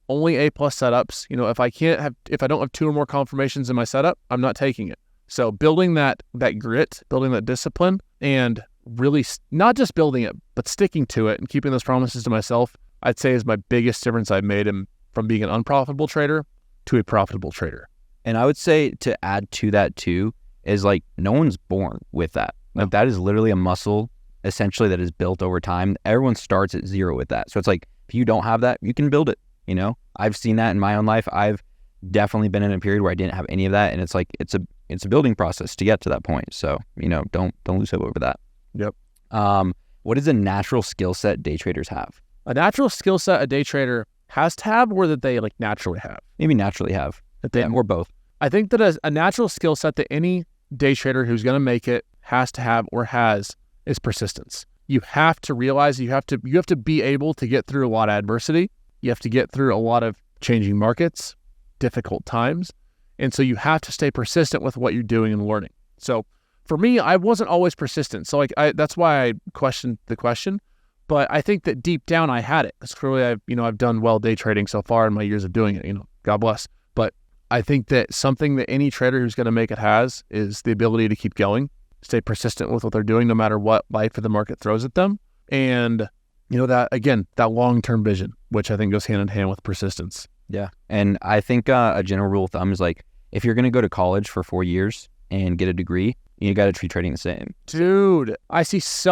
Only A+ setups. If I don't have 2 or more confirmations in my setup, I'm not taking it. So building that grit, building that discipline, and really not just building it, but sticking to it and keeping those promises to myself, I'd say is my biggest difference I've made from being an unprofitable trader to a profitable trader. And I would say to add to that too is like no one's born with that. Like that is literally a muscle essentially that is built over time. Everyone starts at 0 with that. So it's like if you don't have that, you can build it. I've seen that in my own life. I've definitely been in a period where I didn't have any of that, and it's like it's a building process to get to that point. So don't lose hope over that. Yep. What is a natural skill set day traders have? A natural skill set a day trader has to have, or that they like naturally have? Maybe naturally have. Or both. I think that a natural skill set that any day trader who's going to make it has to have or has is persistence. You have to realize you have to be able to get through a lot of adversity. You have to get through a lot of changing markets, difficult times. And so you have to stay persistent with what you're doing and learning. So for me, I wasn't always persistent. So that's why I questioned the question. But I think that deep down I had it, because clearly I've done well day trading so far in my years of doing it, God bless. But I think that something that any trader who's going to make it has is the ability to keep going, stay persistent with what they're doing, no matter what life or the market throws at them. And that long-term vision, which I think goes hand in hand with persistence. Yeah. And I think a general rule of thumb is like, if you're going to go to college for 4 years and get a degree, you got to treat trading the same. Dude, I see this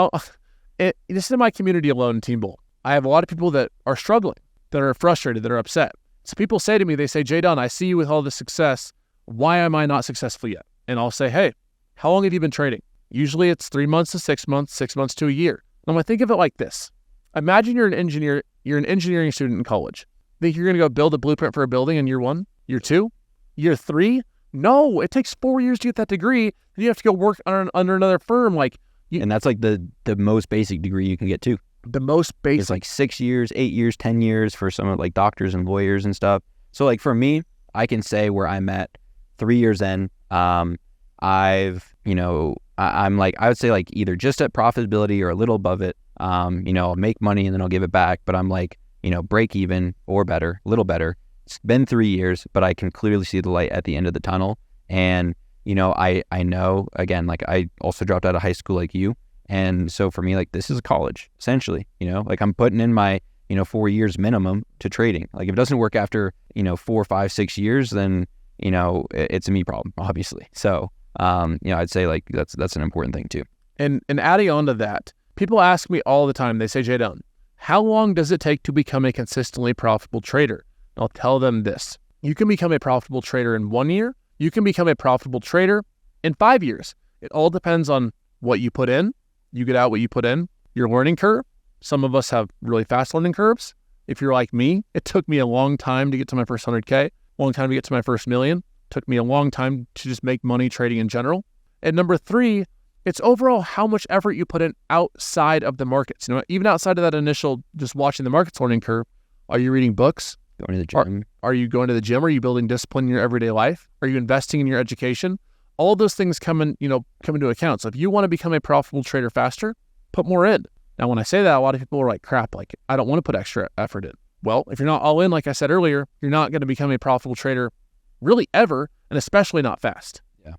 is in my community alone in Team Bull. I have a lot of people that are struggling, that are frustrated, that are upset. So people say to me, they say, Jdun, I see you with all this success. Why am I not successful yet? And I'll say, hey, how long have you been trading? Usually it's 3 months to 6 months, 6 months to a year. I'm going to think of it like this. Imagine you're an engineering student in college. Think you're going to go build a blueprint for a building in year 1, year 2, year 3? No, it takes 4 years to get that degree. Then you have to go work under another firm. And that's like the most basic degree you can get too. The most basic. It's like 6 years, 8 years, 10 years for some of like doctors and lawyers and stuff. So like for me, I can say where I'm at 3 years in, I'm like, I would say like either just at profitability or a little above it. I'll make money and then I'll give it back, but I'm like, break even or better, a little better. It's been 3 years, but I can clearly see the light at the end of the tunnel. And, I know, again, like I also dropped out of high school like you, And so for me, like, this is college, essentially, like I'm putting in my, 4 years minimum to trading. Like if it doesn't work after, 4, 5, 6 years, then, it's a me problem, obviously. So, I'd say like that's an important thing too. And adding on to that, people ask me all the time, they say, Jdun, how long does it take to become a consistently profitable trader? And I'll tell them this. You can become a profitable trader in 1 year. You can become a profitable trader in 5 years. It all depends on what you put in. You get out what you put in, your learning curve. Some of us have really fast learning curves. If you're like me, it took me a long time to get to my first 100K, long time to get to my first million. It took me a long time to just make money trading in general. And number 3, it's overall how much effort you put in outside of the markets. Even outside of that initial just watching the markets learning curve, are you reading books? Going to the gym? Are you going to the gym? Are you building discipline in your everyday life? Are you investing in your education? All those things come into account. So if you want to become a profitable trader faster, put more in. Now, when I say that, a lot of people are like, crap, like I don't want to put extra effort in. Well, if you're not all in, like I said earlier, you're not going to become a profitable trader really ever, and especially not fast. Yeah.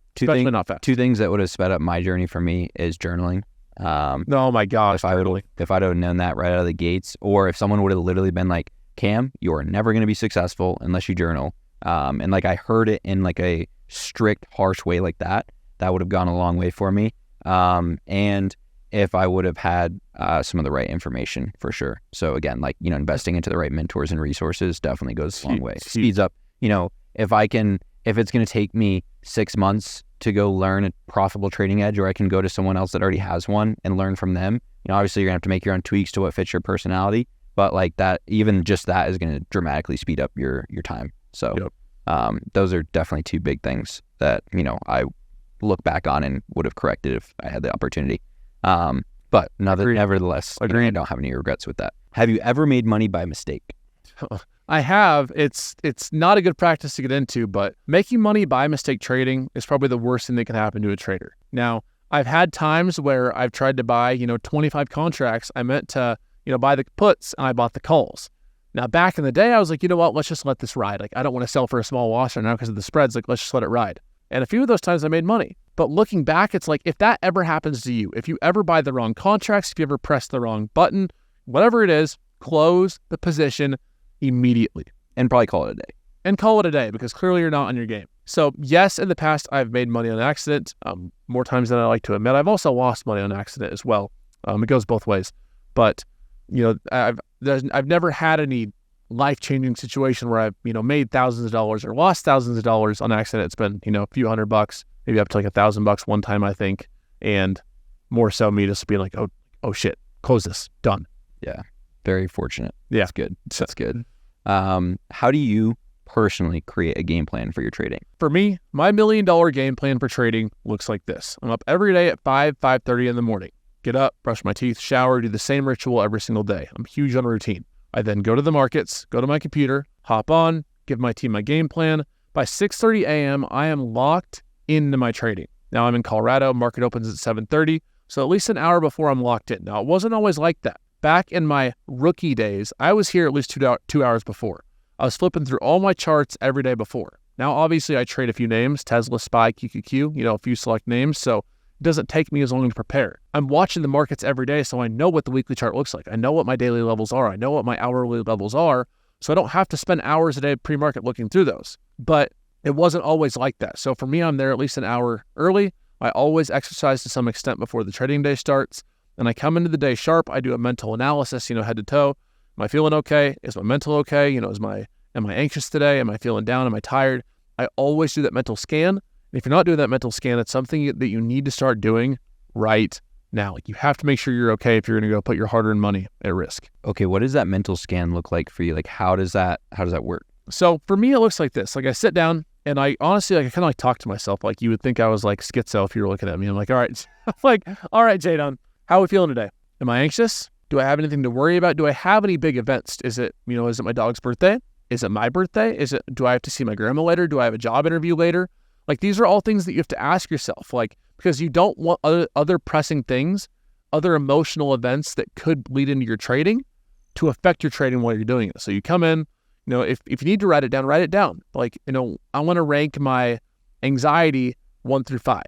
Not fast. 2 things that would have sped up my journey for me is journaling. Oh my gosh. If I'd have known that right out of the gates, or if someone would have literally been like, Cam, you are never going to be successful unless you journal. And like I heard it in like a strict, harsh way like that would have gone a long way for me. And if I would have had some of the right information for sure. So again, like, investing into the right mentors and resources definitely goes a long way. Speeds up, if it's going to take me 6 months to go learn a profitable trading edge, or I can go to someone else that already has one and learn from them, obviously you're gonna have to make your own tweaks to what fits your personality, but like that, even just that is going to dramatically speed up your time. So those are definitely 2 big things that, I look back on and would have corrected if I had the opportunity. But nevertheless, I don't have any regrets with that. Have you ever made money by mistake? I have. It's not a good practice to get into, but making money by mistake trading is probably the worst thing that can happen to a trader. Now, I've had times where I've tried to buy, 25 contracts. I meant to, buy the puts, and I bought the calls. Now, back in the day, I was like, you know what? Let's just let this ride. Like, I don't want to sell for a small loss right now because of the spreads. Like, let's just let it ride. And a few of those times I made money. But looking back, it's like, if that ever happens to you, if you ever buy the wrong contracts, if you ever press the wrong button, whatever it is, close the position immediately. And probably call it a day. And call it a day, because clearly you're not on your game. So yes, in the past, I've made money on accident, more times than I like to admit. I've also lost money on accident as well. It goes both ways. But, I've never had any life-changing situation where I've, made thousands of dollars or lost thousands of dollars on accident. It's been, a few $100, maybe up to like $1,000 one time, I think. And more so me just being like, oh shit, close this, done. Yeah. Very fortunate. Yeah. That's good. That's good. How do you personally create a game plan for your trading? For me, my $1 million game plan for trading looks like this. I'm up every day at 5:30 in the morning. Get up, brush my teeth, shower, do the same ritual every single day. I'm huge on routine. I then go to the markets, go to my computer, hop on, give my team my game plan. By 6:30 a.m., I am locked into my trading. Now I'm in Colorado, market opens at 7:30, so at least an hour before I'm locked in. Now, it wasn't always like that. Back in my rookie days, I was here at least 2 hours before. I was flipping through all my charts every day before. Now, obviously, I trade a few names, Tesla, SPY, QQQ, a few select names, so it doesn't take me as long to prepare. I'm watching the markets every day, so I know what the weekly chart looks like. I know what my daily levels are. I know what my hourly levels are, so I don't have to spend hours a day pre-market looking through those. But it wasn't always like that. So for me, I'm there at least an hour early. I always exercise to some extent before the trading day starts. And I come into the day sharp. I do a mental analysis, head to toe. Am I feeling okay? Is my mental okay? Am I anxious today? Am I feeling down? Am I tired? I always do that mental scan. And if you're not doing that mental scan, it's something that you need to start doing right now. Like, you have to make sure you're okay if you're going to go put your hard-earned money at risk. Okay, what does that mental scan look like for you? Like, how does that work? So for me, it looks like this. Like, I sit down and I honestly, I kind of talk to myself. Like, you would think I was like schizo if you were looking at me. I'm like, all right, Jdun, how are we feeling today? Am I anxious? Do I have anything to worry about? Do I have any big events? Is it my dog's birthday? Is it my birthday? Do I have to see my grandma later? Do I have a job interview later? Like, these are all things that you have to ask yourself, like, because you don't want other pressing things, other emotional events that could bleed into your trading to affect your trading while you're doing it. So you come in, if you need to write it down, write it down. Like, I want to rank my anxiety 1 through 5.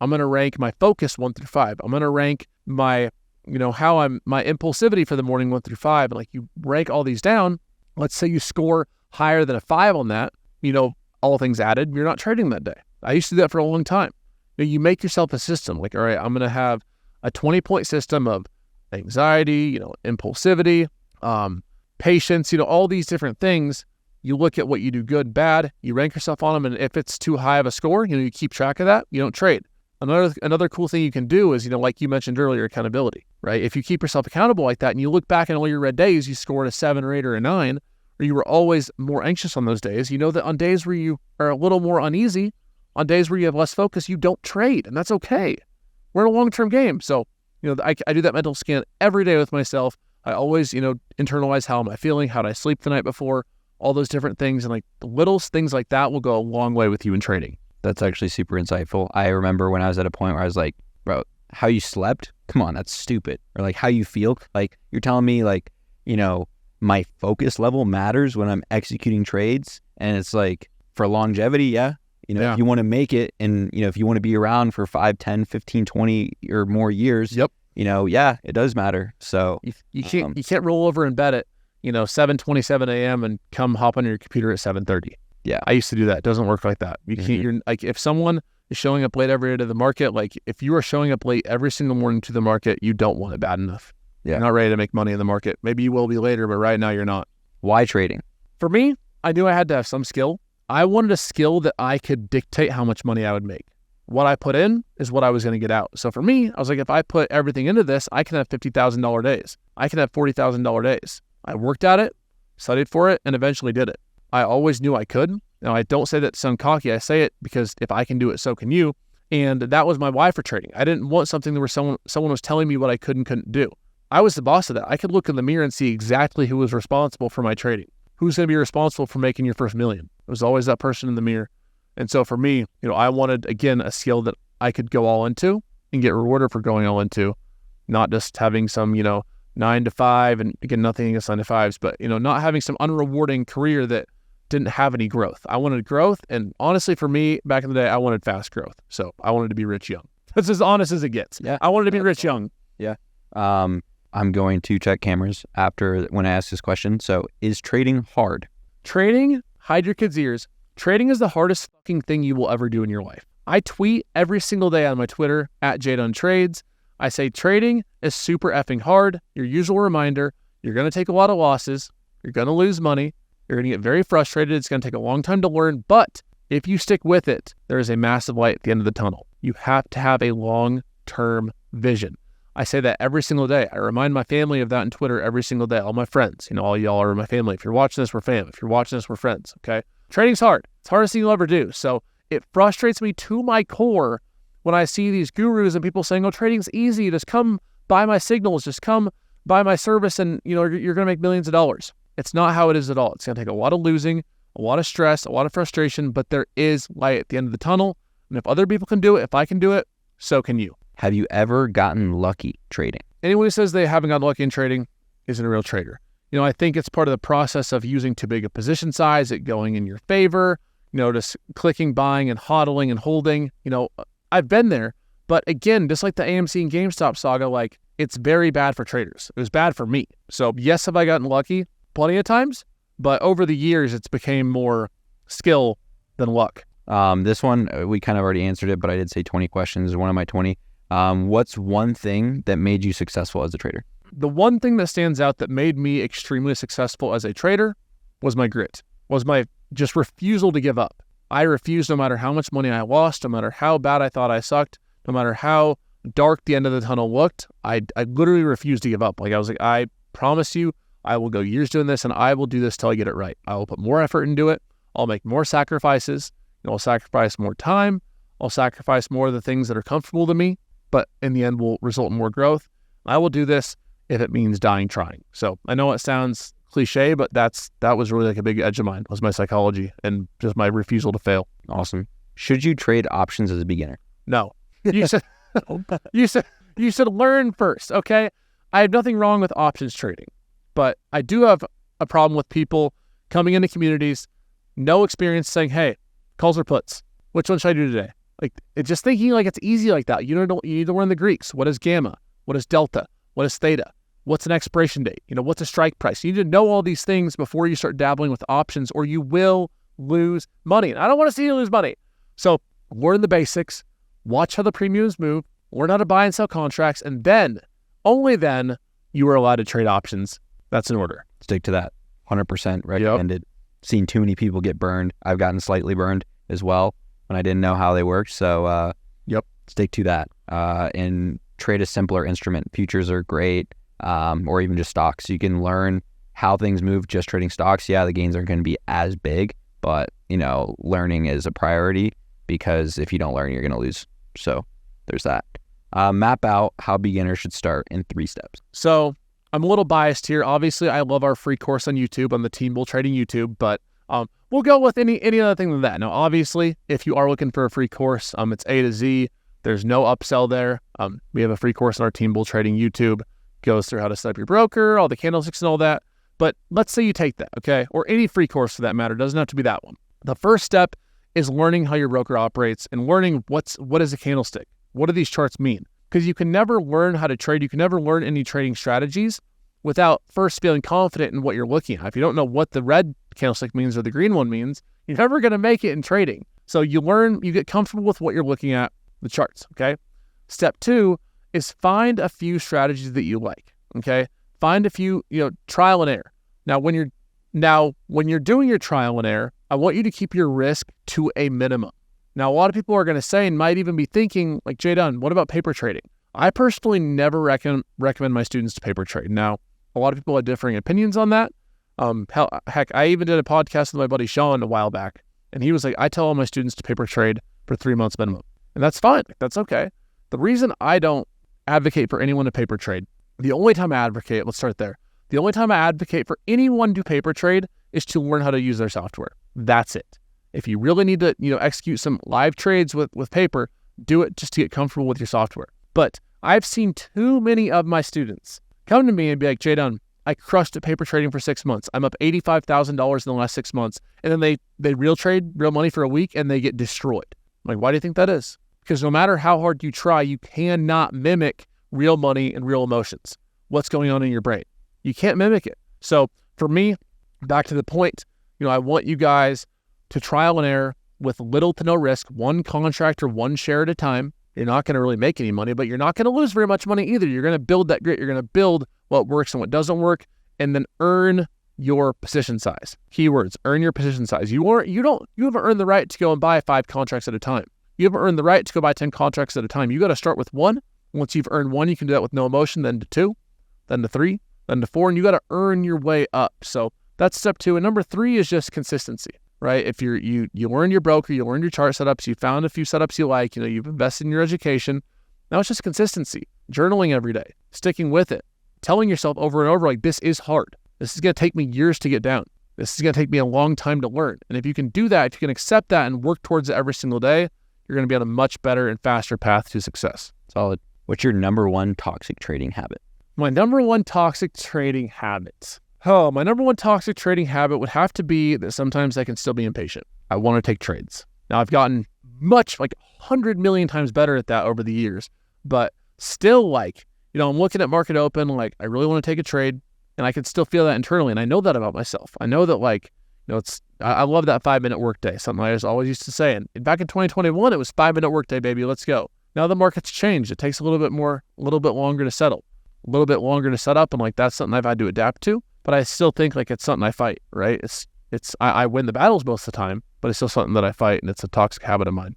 I'm going to rank my focus 1 through 5. I'm going to rank my, my impulsivity for the morning 1 through 5. And like you rank all these down. Let's say you score higher than a 5 on that, all things added, you're not trading that day. I used to do that for a long time. You make yourself a system. Like, all right, I'm going to have a 20-point system of anxiety, impulsivity, patience, all these different things. You look at what you do good, bad, you rank yourself on them. And if it's too high of a score, you keep track of that. You don't trade. Another cool thing you can do is, like you mentioned earlier, accountability, right? If you keep yourself accountable like that and you look back on all your red days, you scored a 7 or 8 or a 9, or you were always more anxious on those days, that on days where you are a little more uneasy, on days where you have less focus, you don't trade, and that's okay. We're in a long-term game. So, I do that mental scan every day with myself. I always, internalize how am I feeling, how did I sleep the night before, all those different things. And like the little things like that will go a long way with you in trading. That's actually super insightful. I remember when I was at a point where I was like, bro, how you slept? Come on, that's stupid. Or like how you feel? Like you're telling me like, my focus level matters when I'm executing trades. And it's like for longevity, yeah. If you want to make it and, if you want to be around for 5, 10, 15, 20 or more years, yep. It does matter. So you can't roll over in bed at, 7:27 a.m. and come hop on your computer at 7:30. Yeah. I used to do that. It doesn't work like that. You can't, you're like, if someone is showing up late every day to the market, like if you are showing up late every single morning to the market, you don't want it bad enough. Yeah. You're not ready to make money in the market. Maybe you will be later, but right now you're not. Why trading? For me, I knew I had to have some skill. I wanted a skill that I could dictate how much money I would make. What I put in is what I was going to get out. So for me, I was like, if I put everything into this, I can have $50,000 days. I can have $40,000 days. I worked at it, studied for it, and eventually did it. I always knew I could. Now, I don't say that to sound cocky. I say it because if I can do it, so can you. And that was my why for trading. I didn't want something where someone was telling me what I could and couldn't do. I was the boss of that. I could look in the mirror and see exactly who was responsible for my trading. Who's going to be responsible for making your first million? It was always that person in the mirror. And so for me, I wanted, again, a skill that I could go all into and get rewarded for going all into, not just having some, 9 to 5, and again, nothing against 9 to 5s, but, not having some unrewarding career that didn't have any growth. I wanted growth. And honestly, for me, back in the day, I wanted fast growth. So I wanted to be rich young. That's as honest as it gets. Yeah. I wanted to be rich young. Yeah. I'm going to check cameras after when I ask this question. So is trading hard? Trading, hide your kids' ears. Trading is the hardest fucking thing you will ever do in your life. I tweet every single day on my Twitter at Jdun Trades. I say trading is super effing hard. Your usual reminder, you're going to take a lot of losses. You're going to lose money. You're going to get very frustrated. It's going to take a long time to learn. But if you stick with it, there is a massive light at the end of the tunnel. You have to have a long-term vision. I say that every single day. I remind my family of that on Twitter every single day. All my friends, all y'all are my family. If you're watching this, we're fam. If you're watching this, we're friends, okay? Trading's hard. It's the hardest thing you'll ever do. So it frustrates me to my core when I see these gurus and people saying, oh, trading's easy. Just come buy my signals. Just come buy my service and, you're going to make millions of dollars. It's not how it is at all. It's going to take a lot of losing, a lot of stress, a lot of frustration, but there is light at the end of the tunnel. And if other people can do it, if I can do it, so can you. Have you ever gotten lucky trading? Anyone who says they haven't gotten lucky in trading isn't a real trader. I think it's part of the process of using too big a position size, it going in your favor, just clicking, buying, and hodling and holding. I've been there. But again, just like the AMC and GameStop saga, like it's very bad for traders. It was bad for me. So yes, have I gotten lucky? Plenty of times. But over the years, it's became more skill than luck. This one, we kind of already answered it, but I did say 20 questions. One of my 20. What's one thing that made you successful as a trader? The one thing that stands out that made me extremely successful as a trader was my grit, was my just refusal to give up. I refused no matter how much money I lost, no matter how bad I thought I sucked, no matter how dark the end of the tunnel looked. I literally refused to give up. Like I was like, I promise you, I will go years doing this and I will do this till I get it right. I will put more effort into it. I'll make more sacrifices. I'll sacrifice more time. I'll sacrifice more of the things that are comfortable to me, but in the end will result in more growth. I will do this if it means dying trying. So I know it sounds cliche, but that was really like a big edge of mine, was my psychology and just my refusal to fail. Awesome. Should you trade options as a beginner? No. You said you should learn first, okay? I have nothing wrong with options trading, but I do have a problem with people coming into communities, no experience, saying, hey, calls or puts, which one should I do today? Like it's just thinking like it's easy like that. You need to learn the Greeks. What is gamma? What is delta? What is theta? What's an expiration date? What's a strike price? You need to know all these things before you start dabbling with options, or you will lose money. And I don't want to see you lose money. So learn the basics, watch how the premiums move, learn how to buy and sell contracts, and then, only then, you are allowed to trade options. That's in order. Stick to that. 100% recommended. Seen too many people get burned. I've gotten slightly burned as well when I didn't know how they worked. So stick to that. And trade a simpler instrument. Futures are great, or even just stocks. You can learn how things move just trading stocks. Yeah, the gains aren't going to be as big, but learning is a priority, because if you don't learn, you're going to lose. So there's that. Map out how beginners should start in 3 steps. So I'm a little biased here. Obviously, I love our free course on YouTube, on the Team Bull Trading YouTube, but we'll go with any other thing than that. Now, obviously, if you are looking for a free course, it's A to Z. There's no upsell there. We have a free course on our Team Bull Trading YouTube. Goes through how to set up your broker, all the candlesticks and all that. But let's say you take that, okay? Or any free course for that matter. Doesn't have to be that one. The first step is learning how your broker operates and learning what is a candlestick. What do these charts mean? Because you can never learn how to trade. You can never learn any trading strategies without first feeling confident in what you're looking at. If you don't know what the red candlestick means or the green one means, you're never going to make it in trading. So you get comfortable with what you're looking at, the charts, okay? Step 2 is find a few strategies that you like, okay? Find a few, trial and error. Now, when you're doing your trial and error, I want you to keep your risk to a minimum. Now, a lot of people are going to say, and might even be thinking, like, Jdun, what about paper trading? I personally never recommend my students to paper trade. Now, a lot of people have differing opinions on that. Heck, I even did a podcast with my buddy Sean a while back, and he was like, I tell all my students to paper trade for 3 months minimum. And that's fine. That's okay. The reason I don't advocate for anyone to paper trade, the only time I advocate, let's start there. The only time I advocate for anyone to paper trade is to learn how to use their software. That's it. If you really need to, execute some live trades with paper, do it just to get comfortable with your software. But I've seen too many of my students come to me and be like, Jdun, I crushed at paper trading for 6 months. I'm up $85,000 in the last 6 months. And then they real trade real money for a week and they get destroyed. I'm like, why do you think that is? Because no matter how hard you try, you cannot mimic real money and real emotions. What's going on in your brain? You can't mimic it. So for me, back to the point, I want you guys to trial and error with little to no risk, one contract or one share at a time. You're not going to really make any money, but you're not going to lose very much money either. You're going to build that grit. You're going to build what works and what doesn't work, and then earn your position size. Keywords, earn your position size. You haven't earned the right to go and buy 5 contracts at a time. You haven't earned the right to go buy 10 contracts at a time. You got to start with 1. Once you've earned 1, you can do that with no emotion, then to 2, then to 3, then to 4, and you got to earn your way up. So that's step 2. And number 3 is just consistency, right? If you learn your broker, you learn your chart setups, you found a few setups you like, you've invested in your education. Now it's just consistency, journaling every day, sticking with it, telling yourself over and over, like, this is hard. This is going to take me years to get down. This is going to take me a long time to learn. And if you can do that, if you can accept that and work towards it every single day, you're going to be on a much better and faster path to success. Solid. What's your number 1 toxic trading habit? My number 1 toxic trading habit. My number 1 toxic trading habit would have to be that sometimes I can still be impatient. I want to take trades. Now, I've gotten much, like 100 million times better at that over the years, but still, I'm looking at market open, like, I really want to take a trade, and I can still feel that internally, and I know that about myself. I know that, I love that 5-minute workday, something I always used to say. And back in 2021, it was 5-minute workday, baby, let's go. Now the market's changed. It takes a little bit longer to settle, a little bit longer to set up, and that's something I've had to adapt to. But I still think it's something I fight, right? I win the battles most of the time, but it's still something that I fight, and it's a toxic habit of mine.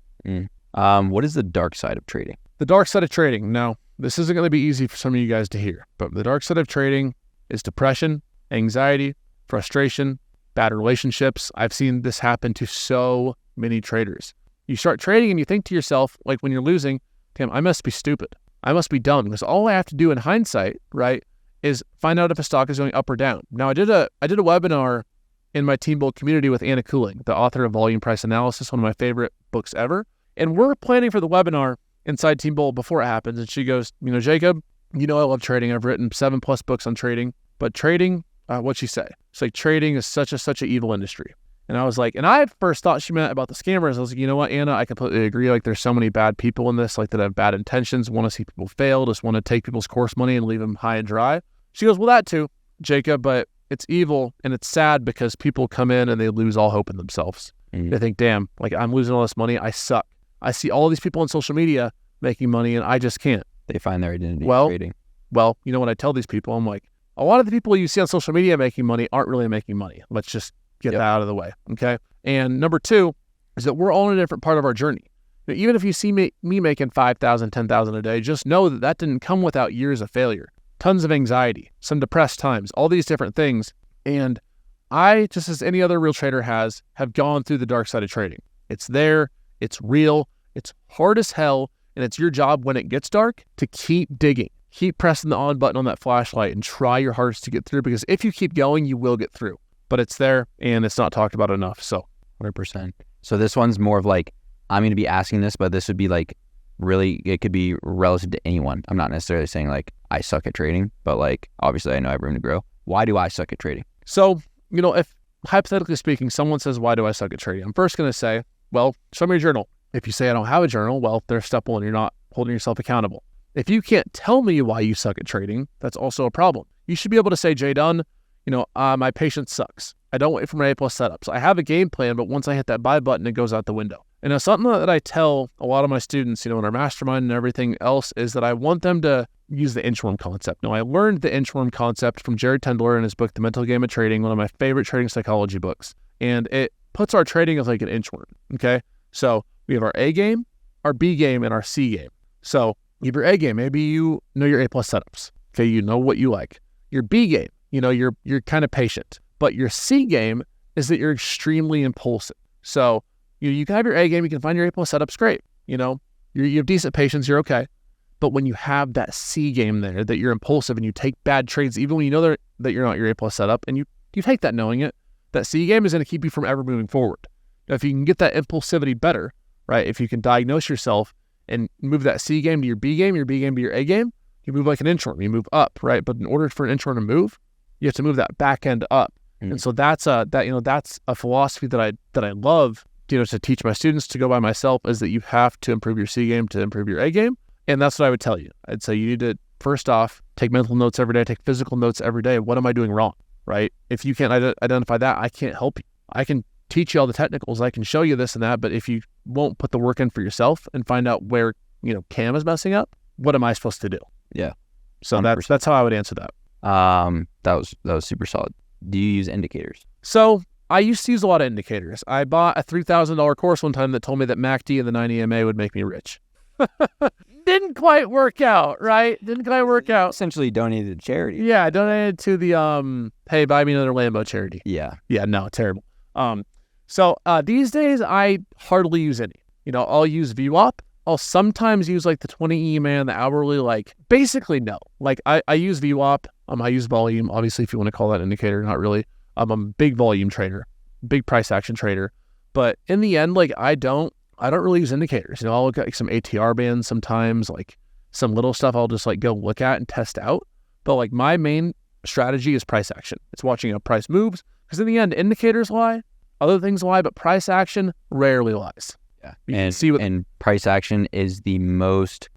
What is the dark side of trading? The dark side of trading. Now, this isn't going to be easy for some of you guys to hear, but the dark side of trading is depression, anxiety, frustration, bad relationships. I've seen this happen to so many traders. You start trading and you think to yourself, like when you're losing, damn, I must be stupid. I must be dumb, because all I have to do in hindsight, right, is find out if a stock is going up or down. Now, I did a webinar in my Team Bull community with Anna Cooling, the author of Volume Price Analysis, one of my favorite books ever. And we're planning for the webinar inside Team Bull before it happens. And she goes, Jacob, I love trading. I've written 7+ books on trading, but trading, what'd she say? It's like, trading is such an evil industry. And I was like, and I at first thought she meant about the scammers. I was like, you know what, Anna, I completely agree. Like, there's so many bad people in this, like, that have bad intentions, want to see people fail, just want to take people's course money and leave them high and dry. She goes, well, that too, Jacob, but it's evil and it's sad because people come in and they lose all hope in themselves. They think, damn, like, I'm losing all this money. I suck. I see all these people on social media making money and I just can't. They find their identity in trading. Well, you know what I tell these people? I'm like, a lot of the people you see on social media making money aren't really making money. Let's just get that out of the way, okay? And number two is that we're all in a different part of our journey. Even if you see me making $5,000, $10,000 a day, just know that that didn't come without years of failure, tons of anxiety, some depressed times, all these different things. And I, just as any other real trader have gone through the dark side of trading. It's there, it's real, it's hard as hell, and it's your job when it gets dark to keep digging. Keep pressing the on button on that flashlight and try your hardest to get through, because if you keep going, you will get through. But it's there and it's not talked about enough. So 100%. So this one's more of like, I'm going to be asking this, but this would be like really, it could be relative to anyone. I'm not necessarily saying like I suck at trading, but like obviously I know I have room to grow. Why do I suck at trading? So, you know, if hypothetically speaking, someone says, why do I suck at trading? I'm first going to say, well, show me your journal. If you say I don't have a journal, well, there's step one, you're not holding yourself accountable. If you can't tell me why you suck at trading, that's also a problem. You should be able to say, Jdun, you know, my patience sucks. I don't wait for my A+ setups. I have a game plan, but once I hit that buy button, it goes out the window. And it's something that I tell a lot of my students, you know, in our mastermind and everything else, is that I want them to use the inchworm concept. Now, I learned the inchworm concept from Jared Tendler in his book, The Mental Game of Trading, one of my favorite trading psychology books. And it puts our trading as like an inchworm, okay? So we have our A game, our B game, and our C game. So you have your A game, maybe you know your A+ setups, okay? You know what you like. Your B game, you know, you're kind of patient. But your C game is that you're extremely impulsive. So you can have your A game, you can find your A+ setups, great. You know, you have decent patience, you're okay. But when you have that C game there, that you're impulsive and you take bad trades, even when you know that you're not your A+ setup, and you take that knowing it, that C game is going to keep you from ever moving forward. Now, if you can get that impulsivity better, right, if you can diagnose yourself and move that C game to your B game to your A game, you move like an inchworm, you move up, right? But in order for an inchworm to move, you have to move that back end up. And so that's a philosophy that I love, you know, to teach my students, to go by myself, is that you have to improve your C game to improve your A game. And that's what I would tell you. I'd say you need to, first off, take mental notes every day, take physical notes every day. What am I doing wrong, right? If you can't identify that, I can't help you. I can teach you all the technicals. I can show you this and that, but if you won't put the work in for yourself and find out where, you know, Cam is messing up, what am I supposed to do? Yeah. So 100%. That's how I would answer that. That was super solid. Do you use indicators? So I used to use a lot of indicators. I bought a $3,000 course one time that told me that MACD and the 90 EMA would make me rich. Didn't quite work out, right? Didn't quite work out. Essentially donated to charity. Yeah, I donated to the hey, buy me another Lambo charity. Yeah. Yeah, no, terrible. So these days I hardly use any. You know, I'll use VWAP. I'll sometimes use like the 20 EMA and the hourly, like basically no. Like I use VWAP. I use volume, obviously, if you want to call that an indicator, not really. I'm a big volume trader, big price action trader. But in the end, like I don't really use indicators. You know, I'll look at like some ATR bands sometimes, like some little stuff I'll just like go look at and test out. But like my main strategy is price action. It's watching how price moves, because in the end, indicators lie, other things lie, but price action rarely lies. Yeah. And price action is the most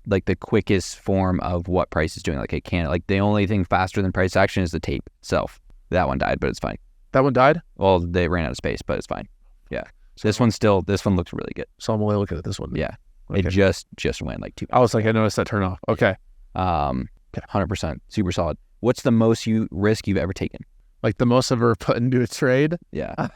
like the quickest form of what price is doing. Like it can't, like the only thing faster than price action is the tape itself. That one died, but it's fine. That one died? Well, they ran out of space, but it's fine. Yeah. So this one looks really good. So I'm only looking at this one. Yeah. Okay. It just went like 2 minutes. I was like, I noticed that turn off. Okay. 100%. Super solid. What's the most risk you've ever taken? Like the most I've ever put into a trade? Yeah.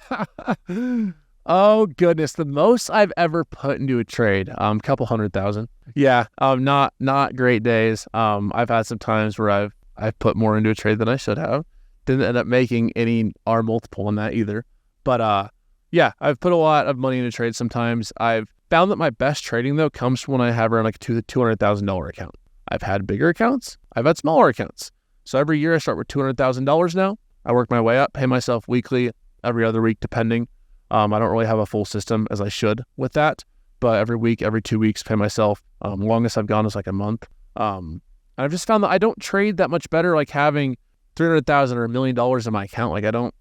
Oh goodness, the most I've ever put into a trade, couple 100,000. Yeah, not great days. I've had some times where I've put more into a trade than I should have. Didn't end up making any R multiple on that either. But yeah, I've put a lot of money into trades sometimes. I've found that my best trading though comes from when I have around like $200,000 account. I've had bigger accounts. I've had smaller accounts. So every year I start with $200,000 now. I work my way up, pay myself weekly, every other week depending. I don't really have a full system as I should with that, but every week, every 2 weeks, pay myself. Longest I've gone is like a month. And I've just found that I don't trade that much better, like having $300,000 or $1 million in my account. Like I don't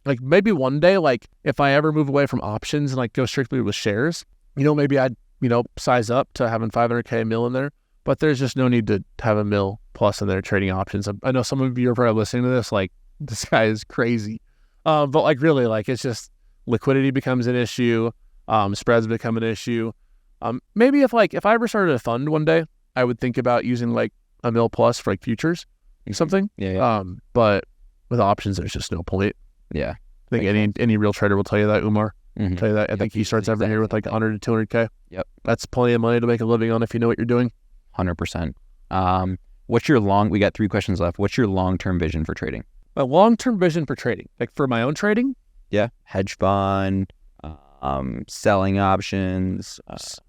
Like maybe one day, like if I ever move away from options and like go strictly with shares, maybe I'd, size up to having 500K mil in there, but there's just no need to have a mil plus in there trading options. I know some of you are probably listening to this, like this guy is crazy. But like really, like it's just liquidity becomes an issue. Spreads become an issue. Maybe if I ever started a fund one day, I would think about using like a mil plus for like futures or something. Yeah. But with options, there's just no point. Yeah. I think any real trader will tell you that, Umar. Tell you that. I think he starts every year with like 100 to 200K. Yep. That's plenty of money to make a living on if you know what you're doing. 100%. We got 3 questions left. What's your long-term vision for trading? My long-term vision for trading, like for my own trading? Yeah. Hedge fund, selling options.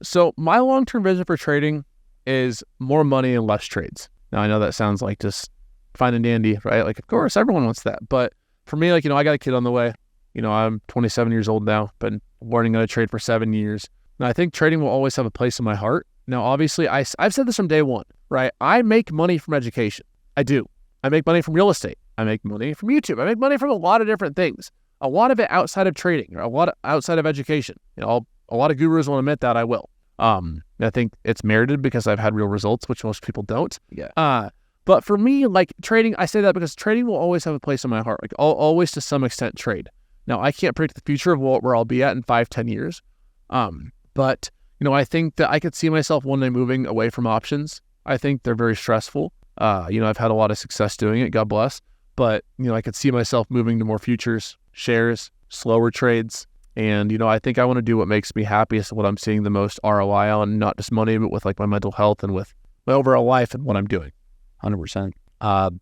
So my long-term vision for trading is more money and less trades. Now I know that sounds like just fine and dandy, right? Like of course everyone wants that. But for me, like, I got a kid on the way. I'm 27 years old now, been learning how to trade for 7 years. And I think trading will always have a place in my heart. Now, obviously, I've said this from day one, right? I make money from education. I do. I make money from real estate. I make money from YouTube. I make money from a lot of different things. A lot of it outside of trading, or a lot outside of education. A lot of gurus won't admit that. I will. I think it's merited because I've had real results, which most people don't. Yeah. But for me, like trading, I say that because trading will always have a place in my heart. Like I'll always, to some extent, trade. Now, I can't predict the future of where I'll be at in 5-10 years. But, I think that I could see myself one day moving away from options. I think they're very stressful. I've had a lot of success doing it, God bless. But, I could see myself moving to more futures, shares, slower trades. And, I think I want to do what makes me happiest, what I'm seeing the most ROI on, not just money, but with like my mental health and with my overall life and what I'm doing. 100%.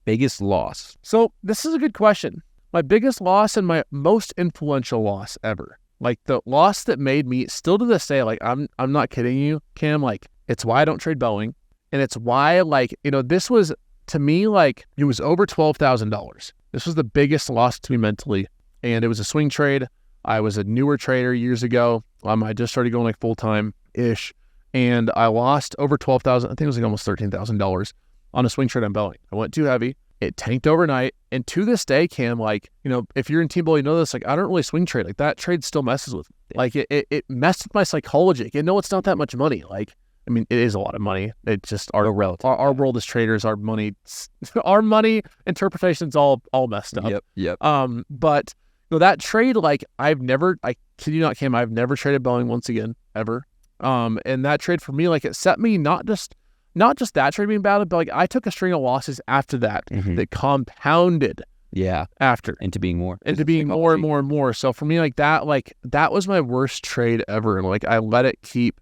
Biggest loss? So this is a good question. My biggest loss and my most influential loss ever. Like the loss that made me, still to this day, like I'm not kidding you, Cam, like it's why I don't trade Boeing. And it's why, like, this was, to me, like it was over $12,000. This was the biggest loss to me mentally. And it was a swing trade. I was a newer trader years ago. I just started going like full-time-ish. And I lost over $12,000. I think it was like almost $13,000 on a swing trade on Boeing. I went too heavy. It tanked overnight. And to this day, Cam, like, if you're in T-Ball, this, like, I don't really swing trade. Like that trade still messes with me. Like it messed with my psychology. It's not that much money. Like, I mean, it is a lot of money. It's just our world as traders, our money interpretation's all messed up. Yep. But that trade, like I kid you not, Cam, I've never traded Boeing once again, ever. And that trade for me, like it set me not just that trade being bad, but like I took a string of losses after that that compounded. Yeah. After. Into being more and more. So for me, like that was my worst trade ever. And like I let it keep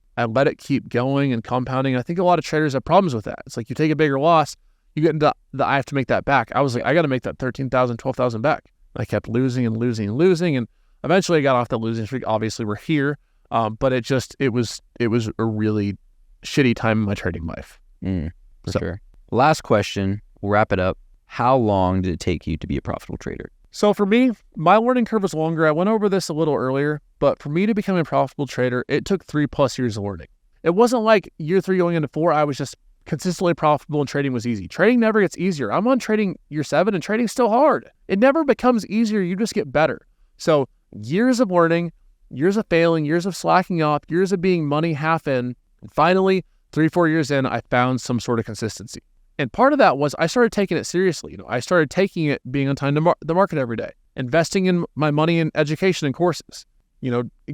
going and compounding. I think a lot of traders have problems with that. It's like you take a bigger loss, you get into I have to make that back. I was like, I got to make that 13,000, 12,000 back. I kept losing and losing and losing. And eventually I got off the losing streak. Obviously we're here. But it was a really shitty time in my trading life. For sure. Last question, we'll wrap it up. How long did it take you to be a profitable trader? So for me, my learning curve was longer. I went over this a little earlier, but for me to become a profitable trader, it took 3+ years of learning. It wasn't like year 3 going into 4, I was just consistently profitable and trading was easy. Trading never gets easier. I'm on trading year 7 and trading's still hard. It never becomes easier. You just get better. So years of learning, years of failing, years of slacking off, years of being money half in, and finally 3-4 years in, I found some sort of consistency. And part of that was I started taking it seriously. I started taking it, being on time to the market every day, investing in my money in education and courses,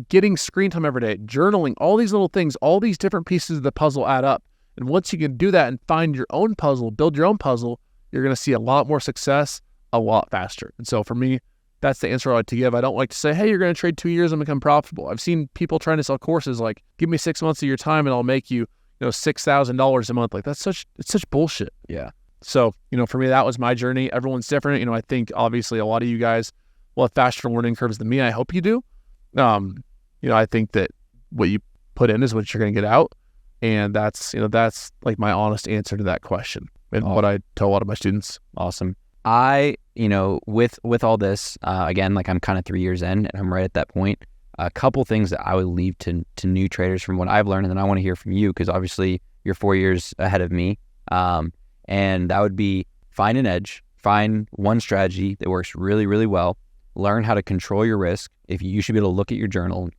getting screen time every day, journaling, all these little things, all these different pieces of the puzzle add up. And once you can do that and find your own puzzle, build your own puzzle, you're going to see a lot more success a lot faster. And so for me, that's the answer I like to give. I don't like to say, hey, you're going to trade 2 years and become profitable. I've seen people trying to sell courses like, give me 6 months of your time and I'll make you, $6,000 a month. Like it's such bullshit. Yeah. So, for me, that was my journey. Everyone's different. I think obviously a lot of you guys will have faster learning curves than me. I hope you do. I think that what you put in is what you're going to get out. And that's like my honest answer to that question and what I tell a lot of my students. Awesome. I, with all this, again, like I'm kind of 3 years in and I'm right at that point. A couple things that I would leave to new traders from what I've learned, and then I want to hear from you because obviously you're 4 years ahead of me. And that would be find an edge, find one strategy that works really, really well, learn how to control your risk. If you should be able to look at your journal,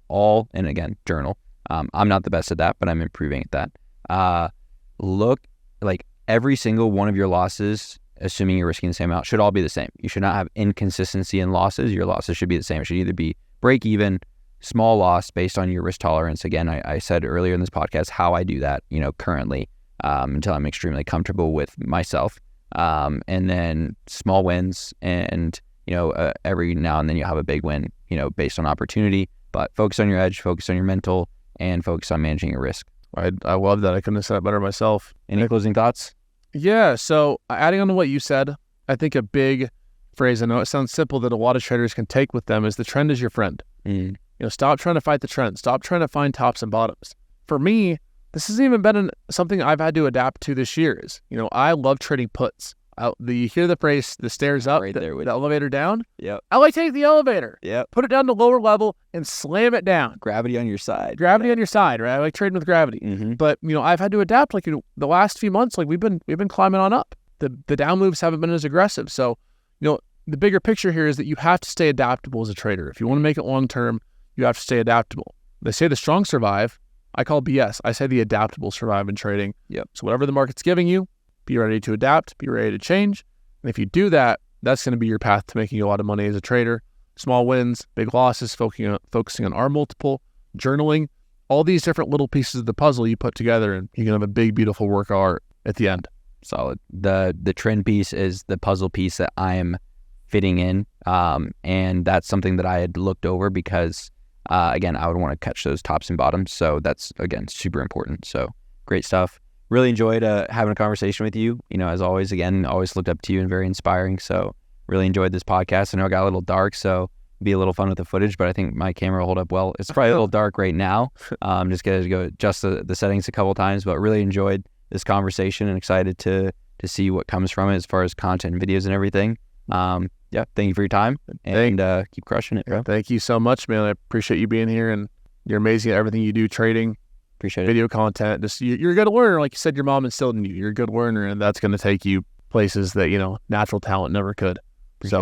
and again, journal. I'm not the best at that, but I'm improving at that. Look, like every single one of your losses, assuming you're risking the same amount, should all be the same. You should not have inconsistency in losses. Your losses should be the same. It should either be break even, small loss based on your risk tolerance. Again, I said earlier in this podcast how I do that, currently, until I'm extremely comfortable with myself. And then small wins, and every now and then you have a big win, based on opportunity. But focus on your edge, focus on your mental, and focus on managing your risk. I love that. I couldn't have said it better myself. Any closing thoughts? Yeah. So adding on to what you said, I think a big phrase, I know it sounds simple, that a lot of traders can take with them is the trend is your friend. Stop trying to fight the trend. Stop trying to find tops and bottoms. For me, this has even been something I've had to adapt to this year. I love trading puts. You hear the phrase, the stairs up, right there with the elevator down? Yep. I like take the elevator. Yep. Put it down to lower level and slam it down. Gravity on your side. Gravity on your side, right? I like trading with gravity. But, I've had to adapt. The last few months, we've been climbing on up. The down moves haven't been as aggressive. So, the bigger picture here is that you have to stay adaptable as a trader. If you want to make it long term, you have to stay adaptable. They say the strong survive. I call BS. I say the adaptable survive in trading. Yep. So whatever the market's giving you, be ready to adapt, be ready to change. And if you do that, that's going to be your path to making a lot of money as a trader. Small wins, big losses, focusing on R multiple, journaling, all these different little pieces of the puzzle you put together, and you can have a big, beautiful work of art at the end. Solid. The trend piece is the puzzle piece that I am fitting in. And that's something that I had looked over because, again, I would want to catch those tops and bottoms. So that's, again, super important. So great stuff. Really enjoyed having a conversation with you. As always, again, always looked up to you and very inspiring. So really enjoyed this podcast. I know it got a little dark, so be a little fun with the footage, but I think my camera will hold up well. It's probably a little dark right now. Just got to go adjust the settings a couple times, but really enjoyed this conversation and excited to see what comes from it as far as content and videos and everything. Thank you for your time, and keep crushing it, bro. Thank you so much, man. I appreciate you being here, and you're amazing at everything you do, trading, appreciate video content. Just you're a good learner. Like you said, your mom instilled in you. You're a good learner, and that's going to take you places that, natural talent never could.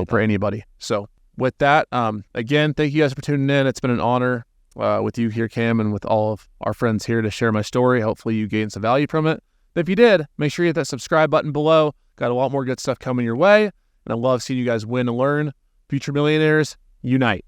For anybody. So with that, again, thank you guys for tuning in. It's been an honor with you here, Cam, and with all of our friends here to share my story. Hopefully you gained some value from it. If you did, make sure you hit that subscribe button below. Got a lot more good stuff coming your way. And I love seeing you guys win and learn. Future millionaires, unite.